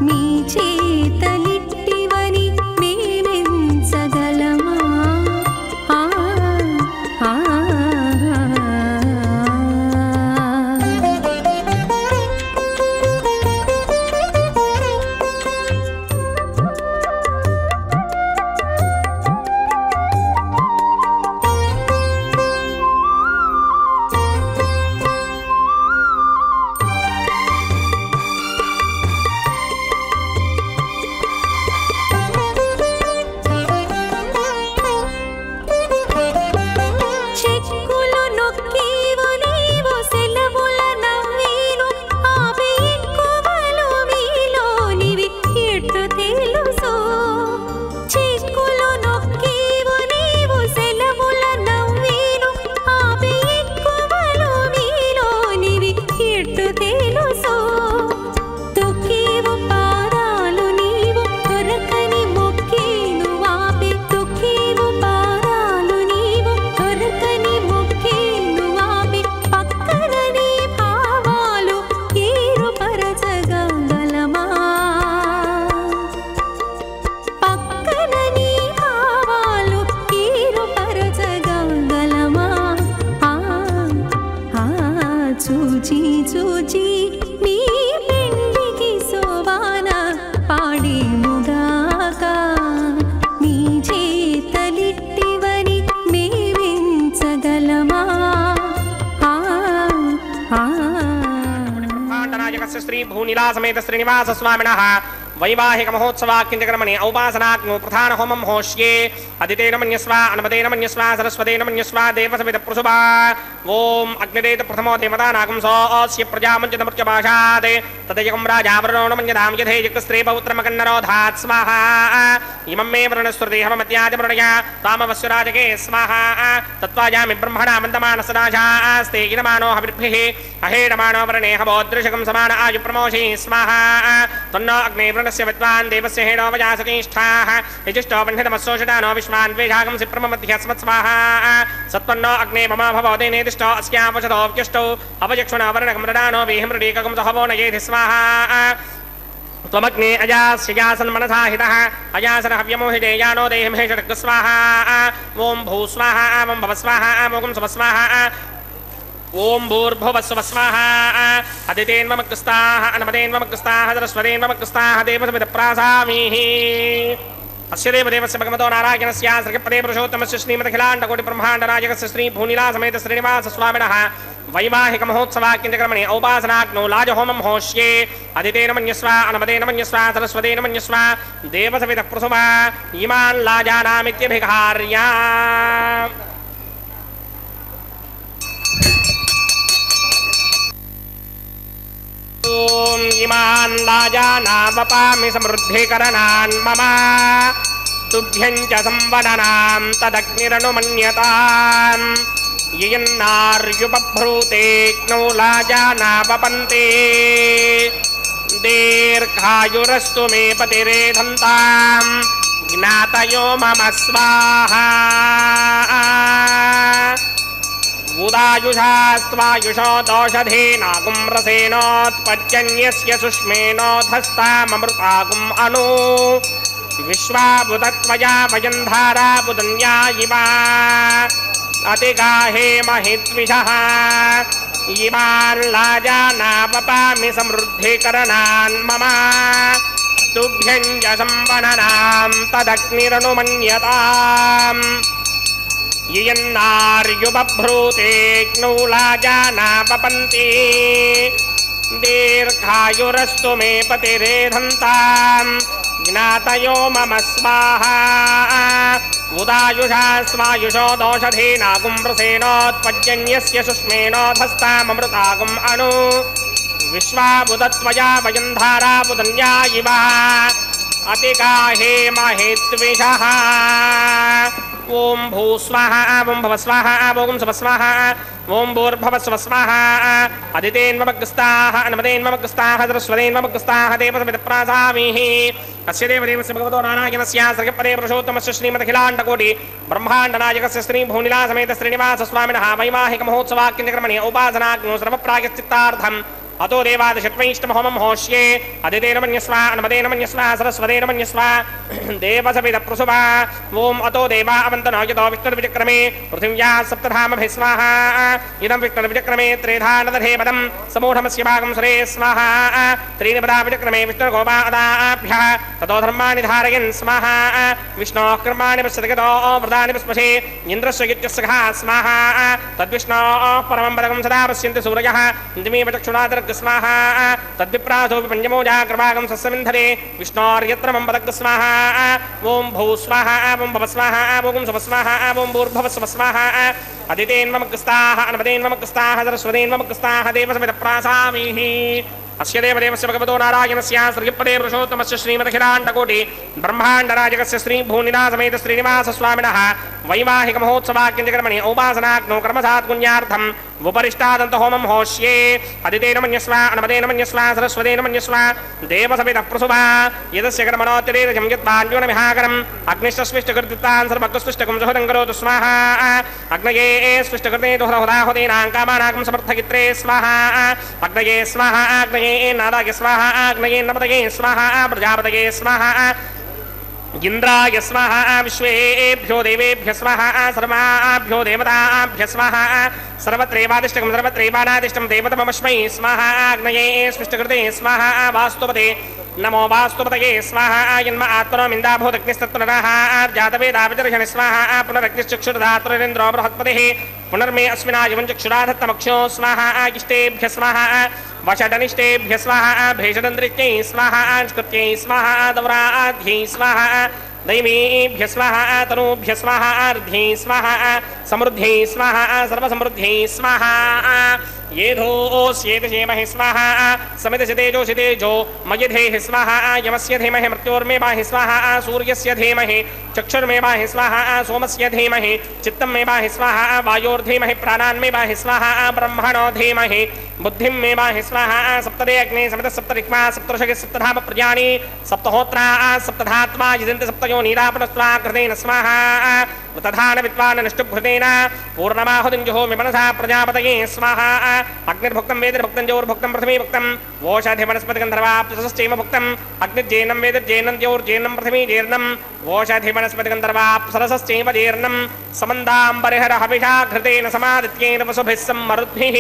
నీ చేతలిట్టివని మేమించగలమా? చూచి చూచి నీ పెండికి సోవాన పాడి ముగాక నీ చేతలిట్టివని మేమించగలమా? బ్రహ్మాండనాయకస్య శ్రీ భూనిలా సమేత శ్రీనివాస స్వామినః వైవాహిక మహోత్సవాఖ్యంచకర్మణి ఔపాసనాగ్నో ప్రధాన హోమం హోష్యే అదితేన మన్యస్వ అనుమతేన మన్యస్వ సరస్వతేన మన్యస్వ దేవసవిత ప్రసుభా ఓం అగ్నిదేత ప్రథమో దేవతానాగం సోస్య ప్రజామంచితమృత్యభాషాత్ తదయకం రాజావరణో మన్యదాం యథేజకస్త్రీ పౌత్రమకన్నరోధాత్ స్వాహా ఇమం మే వరుణస్వృతిహమత్యాదిమృణయ తామవస్సురాజకే స్వాహా తత్వాజామి బ్రహ్మణా మందమానసదాశాస్తే ఇనమానో హవిర్భిః అహేడమానో వరణే హవోదృశకం సమాన ఆయు ప్రమోషి స్వాహా తన్నో అగ్నే వృణస్య విద్వాన్ దేవస్య హేడో వజాసతీష్ఠాః యజిష్టో వహ్నితమస్సోషడానో విశ్వాన్ ద్వేషాగం సిప్రమమధ్యస్మత్ స్వాహా సత్వన్నో అగ్నే మమ భవదేనేదిష్టో అస్యావచతో వ్యుష్టో అవయక్షుణో వర్ణకం మృడానో వీహిమృడీకకం సహవో నయేధి స్వాహా त्वमग्ने अजास्यजासन्मनसाहितः अजासनः व्यमोहितेयानो देहिमहेषडग् स्वाहा ॐ भू स्वाहा ॐ भव स्वाहा ॐ सुव स्वाहा ओम भूर्भुवस्सुव स्वाहा अदितेन्वमग्रस्ताः अनुमतेन्वमग्रस्ताः सरस्वतेन्वमग्रस्ताः देवसमिदप्रासामीः अस्य देवदेवस्य भगवतो नारायणस्य श्रीपदे पुरुषोत्तमस्य श्रीमदखिलाण्डकोटिब्रह्माण्डनायकस्य श्रीभूनिलासमेत श्रीनिवासस्वामिनः वैवाहिक महोत्सवाख्यंचकर्मणि औपासनाग्नौ लाजहोमं होष्ये अदितेन मन्यस्व अनुमतेन मन्यस्व सरस्वतेन मन्यस्व देवसवितः प्रसुवा इमान् लाजानामित्यभिघार्या ओम इमान् लाजानावपामि समृद्धिकरणान् मम तुभ्यं च संवदनां तदग्निरनुमन्यताम् ययन्नार्युपभ्रूतेऽग्नौ लाजानावपन्ते दीर्घायुरस्तु मे पतिरेधन्ताम् ज्ञातयो मम स्वाहा उदायुषास्त्वायुषो दोषधेनागुं रसेनोत्पद्यन्यस्य सुष्मेनोधस्ताममृतागुम् अनु विश्वाबुधत्वया वयन्धारा बुदन्या इवा अतिगाहे महित्विषः इमान् लाजानावपामि समृद्धिकरणान् मम तुभ्यं च संवदनां तदग्निरनुमन्यताम् ययन्नार्युपभ्रूतेऽग्नौ लाजानावपन्ति दीर्घायुरस्तु मे पतिरेधन्ताम् ज्ञातयो मम स्वाहा उदायुषा स्वायुषो दोषधेनागुं रसेनोत्पद्यन्यस्य सुष्मेनोधस्ताममृतागुम् अनु विश्वाबुधत्वया वयन्धारा बुदन्या इव अतिगाहे महित्विषः ओम भू स्वाहा ओम भव स्वाहा ओम सुव स्वाहा ओम भूर्भुवस्सुव स्वाहा अदितेन्वमग्रस्ताः अनुमतेन्वमग्रस्ताः सरस्वतेन्वमग्रस्ताः देवसमिदप्रासामीः अस्य देवदेवस्य भगवतो नारायणस्य श्रीपदे पुरुषोत्तमस्य श्रीमदखिलाण्डकोटि ब्रह्माण्डनायकस्य श्रीभूनिलासमेत श्रीनिवासस्वामिनः वैवाहिक महोत्सवाख्यंचकर्मणि औपासनाग्नौ सर्वप्रायश्चित्तार्थम् अतो देवादशत्वैष्टमहोमं होष्ये अदितेन मन्यस्व अनुमतेन मन्यस्व सरस्वतेन मन्यस्व देवसवितः प्रसुवा ओम अतो देवा अवन्तनो यतो विष्णुर्विचक्रमे पृथिव्या सप्तधामभिः स्वाहा इदं विष्णुर्विचक्रमे त्रेधा नदधे पदं समूढमस्य भागं सुरे स्वाहा त्रीणि पदा विचक्रमे विष्णुर्गोपादाभ्यः ततो धर्माणि धारयन् स्वाहा विष्णोः कर्माणि पश्यतगतो व्रतानि पुष्पशे इन्द्रस्य गित्यस्सखा स्वाहा तद्विष्णोः परमं पदकं सदा पश्यन्ति सूरयः दिमेव चक्षुणादर स्वाहा तद्विप्रासो पंचमोजाग्रभागं सस्यविन्धरे विष्णोर्यत्र मम पदक स्वाहा ओम भू स्वाहा ओम भव स्वाहा ओम सुव स्वाहा ओम भूर्भुवस्सुव स्वाहा अदितेन्वमग्रस्ताः अनुमतेन्वमग्रस्ताः सरस्वतेन्वमग्रस्ताः देवसमिदप्रासामीः अस्य देवदेवस्य भगवतो नारायणस्य श्रीपदे पुरुषोत्तमस्य श्रीमदखिलाण्डकोटि ब्रह्माण्डनायकस्य श्रीभूनिलासमेत श्रीनिवासस्वामिनः वैवाहिक महोत्सवाख्यंचकर्मणि औपासनाग्नौ कर्मसात्पुण्यार्थम् उपरिष्टादन्तहोमं होष्ये अदितेन मन्यस्व अनुमतेन मन्यस्व सरस्वतेन मन्यस्व देवसमितः प्रसुवा यदस्य कर्मणोऽतिरेकं यद्वान्योनमिहाकरम् अग्निश्चस्विष्टकृत्तान् सर्वकृष्टकं सुहृदं करोतु स्वाहा अग्नये स्विष्टकृते दुहृदाहुतीनां कामानाकं समर्थगित्रे स्वाहा अग्नये स्वाहा अग्नये नाराय स्वाहा अग्नये नमतये स्वाहा प्रजापतये स्वाहा इंद्राय स्वाहा विश्वेभ्यो देवेभ्य स्वाहा सर्वाभ्यो देवताभ्य स्वाहा सर्वत्रैवादिष्टकं सर्वत्रैवानादिष्टं देवतमस्मै स्वाहा अग्नये स्पष्टकृते स्वाहा वास्तुपते नमो वास्तुपतये स्वाहा यन्म आत्मनो मिन्दाभूतग्निस्तत्पुनरः जातवेदाविदर्शन स्वाहा पुनरग्निश्चक्षुर्धातुरिन्द्रो बृहत्पतिः पुनर्मे अस्मिनायुवं चक्षुराधत्तमक्षो स्वाहा इष्टेभ्य स्वाहा वशदनिष्टेभ्य स्वाहा भेषदन्द्रित्यै स्वाहा स्कृत्यै स्वाहा दौराध्यै स्वाहा दैवीभ्य स्वाहा तनूभ्य स्वाहा अर्ध्यै स्वाहा समृद्ध्यै स्वाहा सर्वसमृद्ध्यै स्वाहा येधोऽस्येति क्षेमहि स्वाहा समितसितेजो मयिधेः स्वाहा यमस्य धीमहि मृत्योर्मे बाहि स्वाहा सूर्यस्य धीमहि चक्षुर्मे बाहि स्वाहा सोमस्य धीमहि चित्तं मे बाहि स्वाहा वायोर्धीमहि प्राणान्मे बाहि स्वाहा ब्रह्मणो धीमहि बुद्धिं मे बाहि स्वाहा सप्तदे अग्ने समितः सप्तरिक्मा सप्तऋषिः सप्तधाम प्रजानि सप्तहोत्रा सप्तधात्मा यजन्ति सप्तयो नीरापणस्त्वा कृतेन स्वाहा तथान विद्वान् निष्टुभृतेन पूर्णमाहुतिं जुहोमि मनसा प्रजापतये स्वाहा अग्निर्भुक्तं वेदिर्भुक्तं ज्योर्भुक्तं पृथिवी भुक्तं वोषधि वनस्पतिगन्धर्वाप्सश्चैव भुक्तम् अग्निर्जेनं वेदिर्जेनं ज्योर्जेनं पृथिवी जीर्णं वोषधि वनस्पतिगन्धर्वाप्सरसश्चैव जीर्णं समन्दाम्बरिहर हविषा घृतेन समादित्येन वसुभिः सम्मरुद्भिः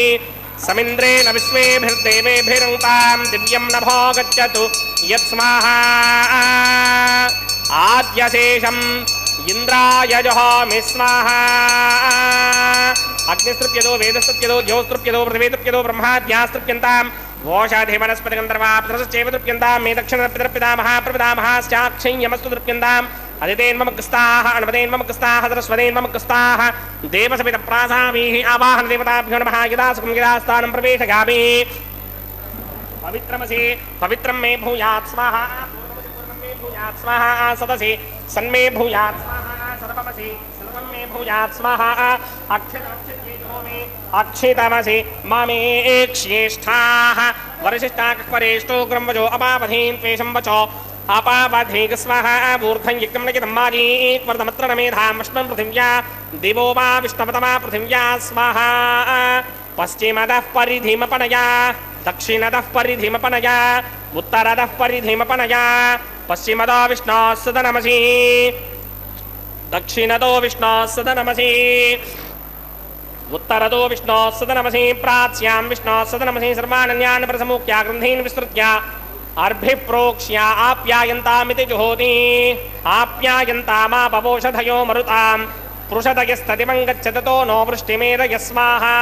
समिन्द्रेण विश्वेभिर्देवेभिरुतां दिव्यं नभो गच्छतु यत्स्माहा आद्यशेषम् इंद्राय जहामि स्वाहा अग्निस्तृप्यतो वेदस्तृप्यतो ज्योस्तृप्यतो पृथिवीतृप्यतो ब्रह्माद्यास्तृप्यन्तां वोषाधि वनस्पतिगन्धर्वाप्सरश्चैव तृप्यन्तां मे दक्षिणपितरपितामहः प्रपितामहाश्चाक्षय्यमस्तु तृप्यन्ताम् अदितेन्ममुक्स्ताः अणपतेन्ममुक्स्ताः सरस्वतेन्ममुक्स्ताः देवसपितप्रासामीः आवाहन देवताभ्यो नमः यदा सुखं यदा स्थानं प्रवेशगामि पवित्रमसि पवित्रं मे भूयात् स्वाहा स्वाहा सदसि सन्मे भूयात् स्वाहा सर्वमसि सर्वं मे भूयात् स्वाहा अक्षितमसि मामे श्रेष्ठाः वरिष्ठाकरेष्ठो ग्रम्वजो अपावधीन् त्वेषं वचो अपावधीक स्वाहा ऊर्ध्वं यज्ञं नयितं माजीक्वर्धमत्र न मेधामश्मन् पृथिव्या दिवो वा विष्णवतमा पृथिव्या स्वाहा पश्चिमतः परिधिमपनया दक्षिणतः परिधिमपनया उत्तरतः परिधिमपनया पश्चिमतो विष्णोः सदनमसि दक्षिणतो विष्णोः सदनमसि उत्तरतो विष्णोः सदनमसि प्राच्यां विष्णोः सदनमसि सर्वानन्यान् प्रसमुख्या ग्रन्थीन् विस्तृत्य अर्भिः प्रोक्ष्य आप्यायन्तामिति जुहोति आप्यायन्तामापवोषधयो मरुतां पृषदयस्ततिमं गच्छततो नो वृष्टिमेधयस्वाहा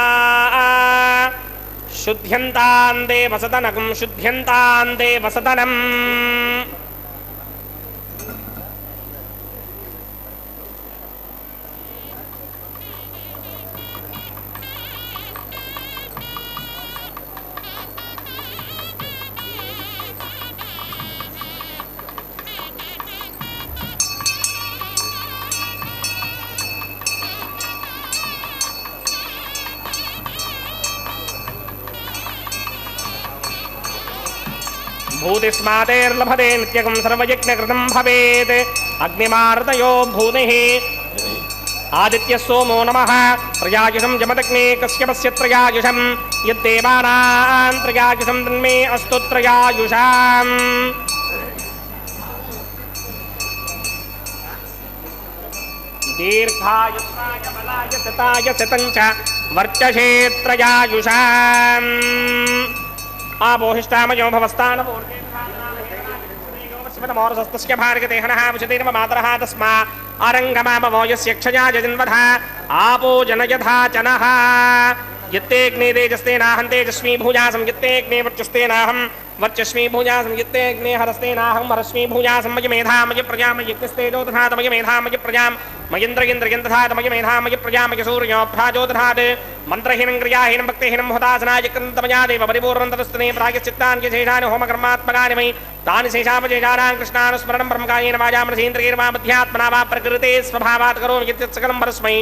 शुद्ध्यन्तां देवसदनकं शुद्ध्यन्तां देवसदनम् भूतिस्मातेर्लभते नित्यकं सर्वयज्ञकृतं भवेत् अग्निमार्तयो भूतिः आदित्य सोमो नमः त्रयायुषं जमदग्ने कश्यपस्य त्रयायुषं यद्देवानां त्रयायुषं तन्मे अस्तु त्रयायुषाम् दीर्घायुष्माय बलाय शताय शतं च वर्चसे त्रयायुषाम् आपोहिष्टामयो भवस्तानमोर्धेस्मतमोरसस्तस्य भार्गते हनः विशतेर्म मातरः तस्मा आरङ्गमामवो यस्य क्षया जजन्वधः आपो जनयथा चनः यत्तेऽग्ने तेजस्तेनाहं तेजस्वी भूयासं यत्तेऽग्ने वर्चस्तेनाहं वर्चस्वी भूयासं यत्तेऽग्ने हरस्तेनाहं हरस्वी भूयासं मयि मेधा मयि प्रजा मयि यज्ञस्तेजो दधात मयि मेधा मयि प्रजां मयिन्द्रगिन्द्रयं दधात मयि मेधा मयि प्रजा मयि सूर्यो भ्राजो दधात् मन्त्रहीनं क्रियाहीनं भक्तिहीनं हुतासनाय कृतमया देव परिपूर्णं तदस्तने प्रायश्चित्तानि शेषानि होमकर्मात्मकानि मयि तानि शेषापशेषाणां कृष्णानुस्मरणं ब्रह्मकायेन वाजामनसीन्द्रियैर्वा मध्यात्मना वा प्रकृते स्वभावात् करोमि यत्सकलं परस्मै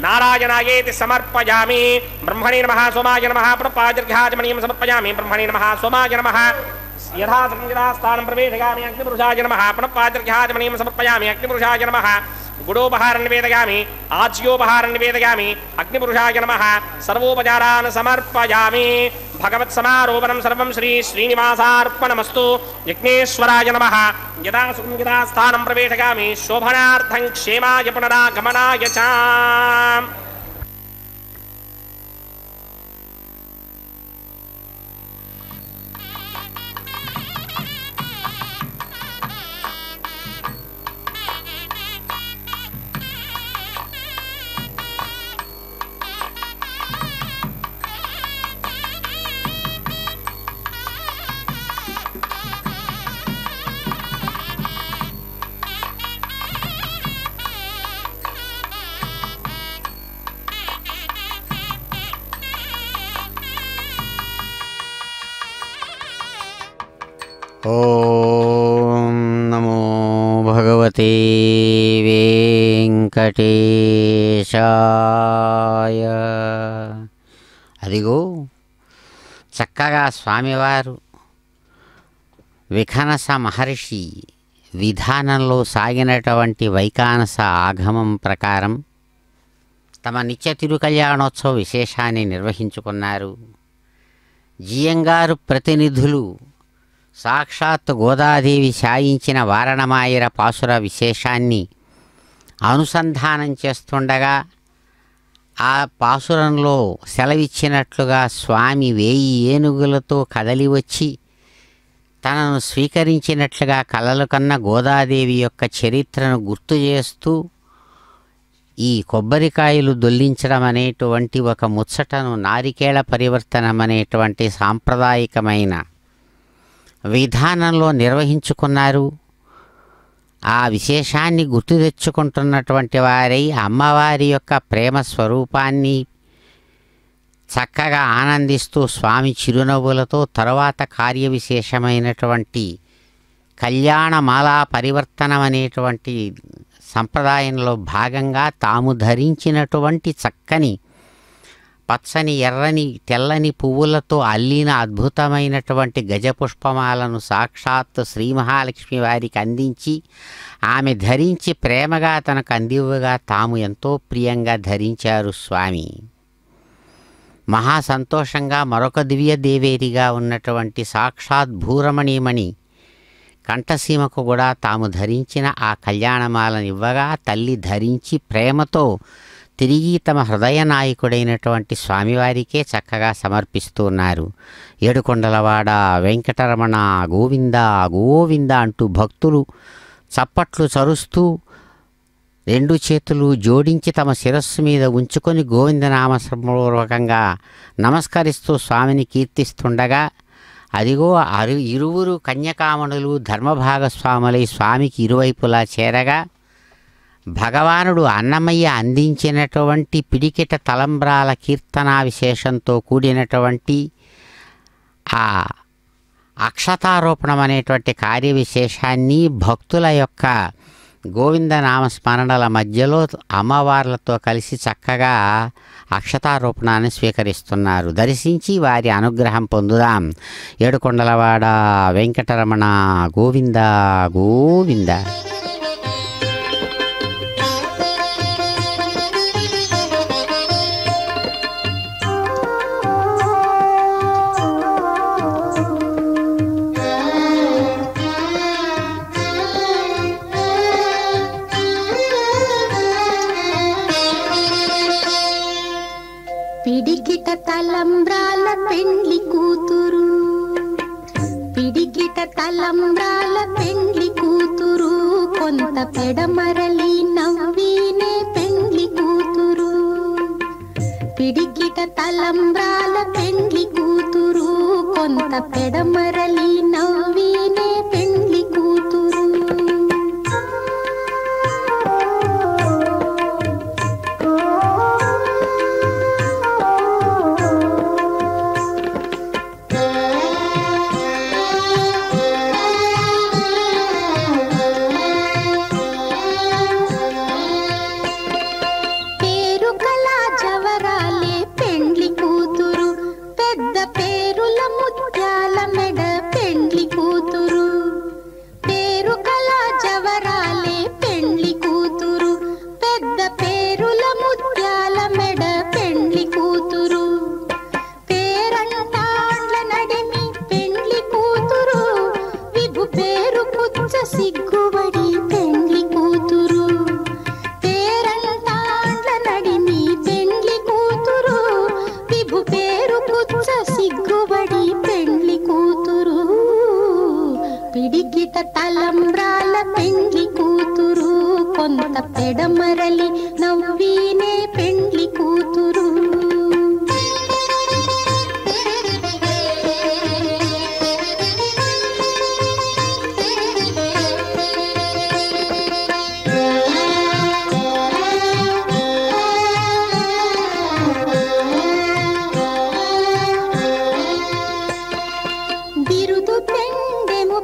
नारायणायेति समर्पयामि ब्रह्मणे नमः सोमाय नमः प्रपादर्घ्याचमनीयं समर्पयामि ब्रह्मणे नमः सोमाय नमः यथा संहितास्थानं प्रवेशयामि अग्निपुरुषाय नमः प्रपादर्घ्याचमनीयं समर्पयामि अग्निपुरुषाय नमः गुडोपहारं निवेदयामि आज्योपहारं निवेदयामि अग्निपुरुषाय नमः सर्वोपचारान् समर्पयामि भगवत्समारोपणं सर्वं श्री श्रीनिवासार्पणमस्तु यज्ञेश्वराय नमः यदा सुखं यदा स्थानं प्रवेशयामि शोभनार्थं क्षेमाय पुनरागमनाय च ఓం నమో భగవతే వెంకటేశాయ. అదిగో చక్కగా స్వామివారు విఖనస మహర్షి విధానంలో సాగినటువంటి వైఖానస ఆగమం ప్రకారం తమ నిత్య తిరుకళ్యాణోత్సవ విశేషాన్ని నిర్వహించుకున్నారు. జియంగారు ప్రతినిధులు సాక్షాత్ గోదాదేవి శాయించిన వారణమాయిర పాసుర విశేషాన్ని అనుసంధానం చేస్తుండగా ఆ పాసురంలో సెలవిచ్చినట్లుగా స్వామి 1000 ఏనుగులతో కదలి వచ్చి తనను స్వీకరించినట్లుగా కలలు కన్న గోదాదేవి యొక్క చరిత్రను గుర్తు చేస్తూ ఈ కొబ్బరికాయలు దొల్లించడం అనేటువంటి ఒక ముచ్చటను నారికేళ పరివర్తనం అనేటువంటి సాంప్రదాయకమైన విధానంలో నిర్వహించుకున్నారు. ఆ విశేషాన్ని గుర్తు తెచ్చుకుంటున్నటువంటి వారై అమ్మవారి యొక్క ప్రేమ స్వరూపాన్ని చక్కగా ఆనందిస్తూ స్వామి చిరునవ్వులతో తరువాత కార్యవిశేషమైనటువంటి కళ్యాణమాలా పరివర్తనం అనేటువంటి సంప్రదాయంలో భాగంగా తాము ధరించినటువంటి చక్కని పచ్చని ఎర్రని తెల్లని పువ్వులతో అల్లిన అద్భుతమైనటువంటి గజపుష్పమాలను సాక్షాత్ శ్రీ మహాలక్ష్మి వారికి అందించి ఆమె ధరించి ప్రేమగా తనకు అందివ్వగా తాము ఎంతో ప్రియంగా ధరించారు స్వామి. మహా సంతోషంగా మరొక దివ్య దేవేరిగా ఉన్నటువంటి సాక్షాత్ భూరమణీమణి కంఠసీమకు కూడా తాము ధరించిన ఆ కళ్యాణమాలను ఇవ్వగా తల్లి ధరించి ప్రేమతో తిరిగి తమ హృదయ నాయకుడైనటువంటి స్వామివారికే చక్కగా సమర్పిస్తున్నారు. ఏడుకొండలవాడ వెంకటరమణ గోవింద గోవింద అంటూ భక్తులు చప్పట్లు చరుస్తూ 2 చేతులు జోడించి తమ శిరస్సు మీద ఉంచుకొని గోవిందనామపూర్వకంగా నమస్కరిస్తూ స్వామిని కీర్తిస్తుండగా అదిగో ఇరువురు కన్యకామణులు ధర్మభాగస్వాములై స్వామికి ఇరువైపులా చేరగా భగవానుడు అన్నమయ్య అందించినటువంటి పిడికిట తలంబ్రాల కీర్తనా విశేషంతో కూడినటువంటి ఆ అక్షతారోపణం అనేటువంటి కార్యవిశేషాన్ని భక్తుల యొక్క గోవిందనామస్మరణల మధ్యలో అమ్మవార్లతో కలిసి చక్కగా అక్షతారోపణాన్ని స్వీకరిస్తున్నారు. దర్శించి వారి అనుగ్రహం పొందుదాం. ఏడుకొండలవాడ వెంకటరమణ గోవింద గోవింద. పిడికిట తలంబ్రాల పెండ్లి కూతురు, పిడికిట తలంబ్రాల పెండ్లి కూతురు, కొంత పెడమరలి నవ్వినే పెండ్లి కూతురు. పిడికిట తలంబ్రాల పెండ్లి కూతురు, కొంత పెడమరలి నవ్వినే పెండ్లి కూతురు. సిగ్గుబడి పెండ్లి కూతురు, పేరంటాండ్ల నడిమి పెండ్లి కూతురు, విభు పేరు పుచ్చ సిగ్గుబడి పెండ్లి కూతురు. పిడికిట తలంబ్రాల పెండ్లి కూతురు, కొంత పెడమరలి నవ్వినే పెండ్లి కూతురు. బిరుదు పెండెము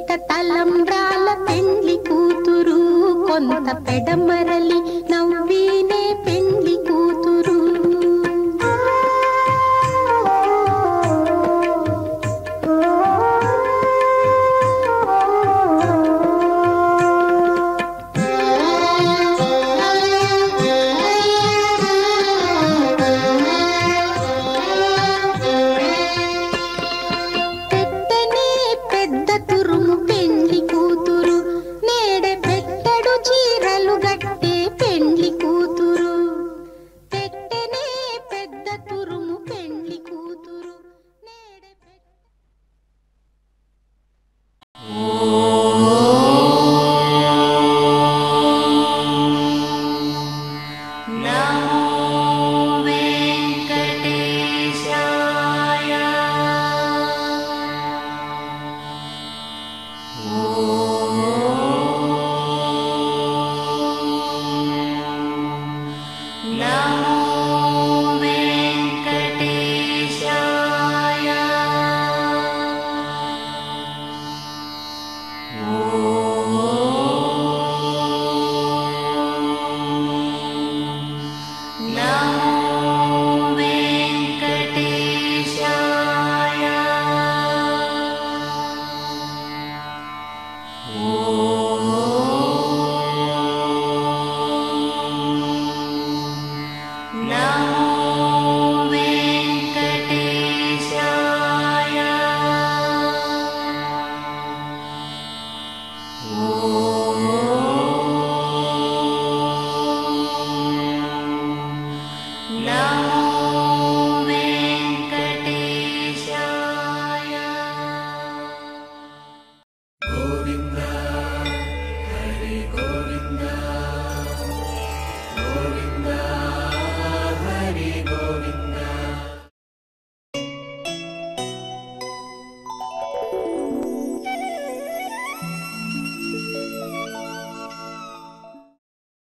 తలంబ్రాల పెండ్లి కూతురు కొంత పెడమరలి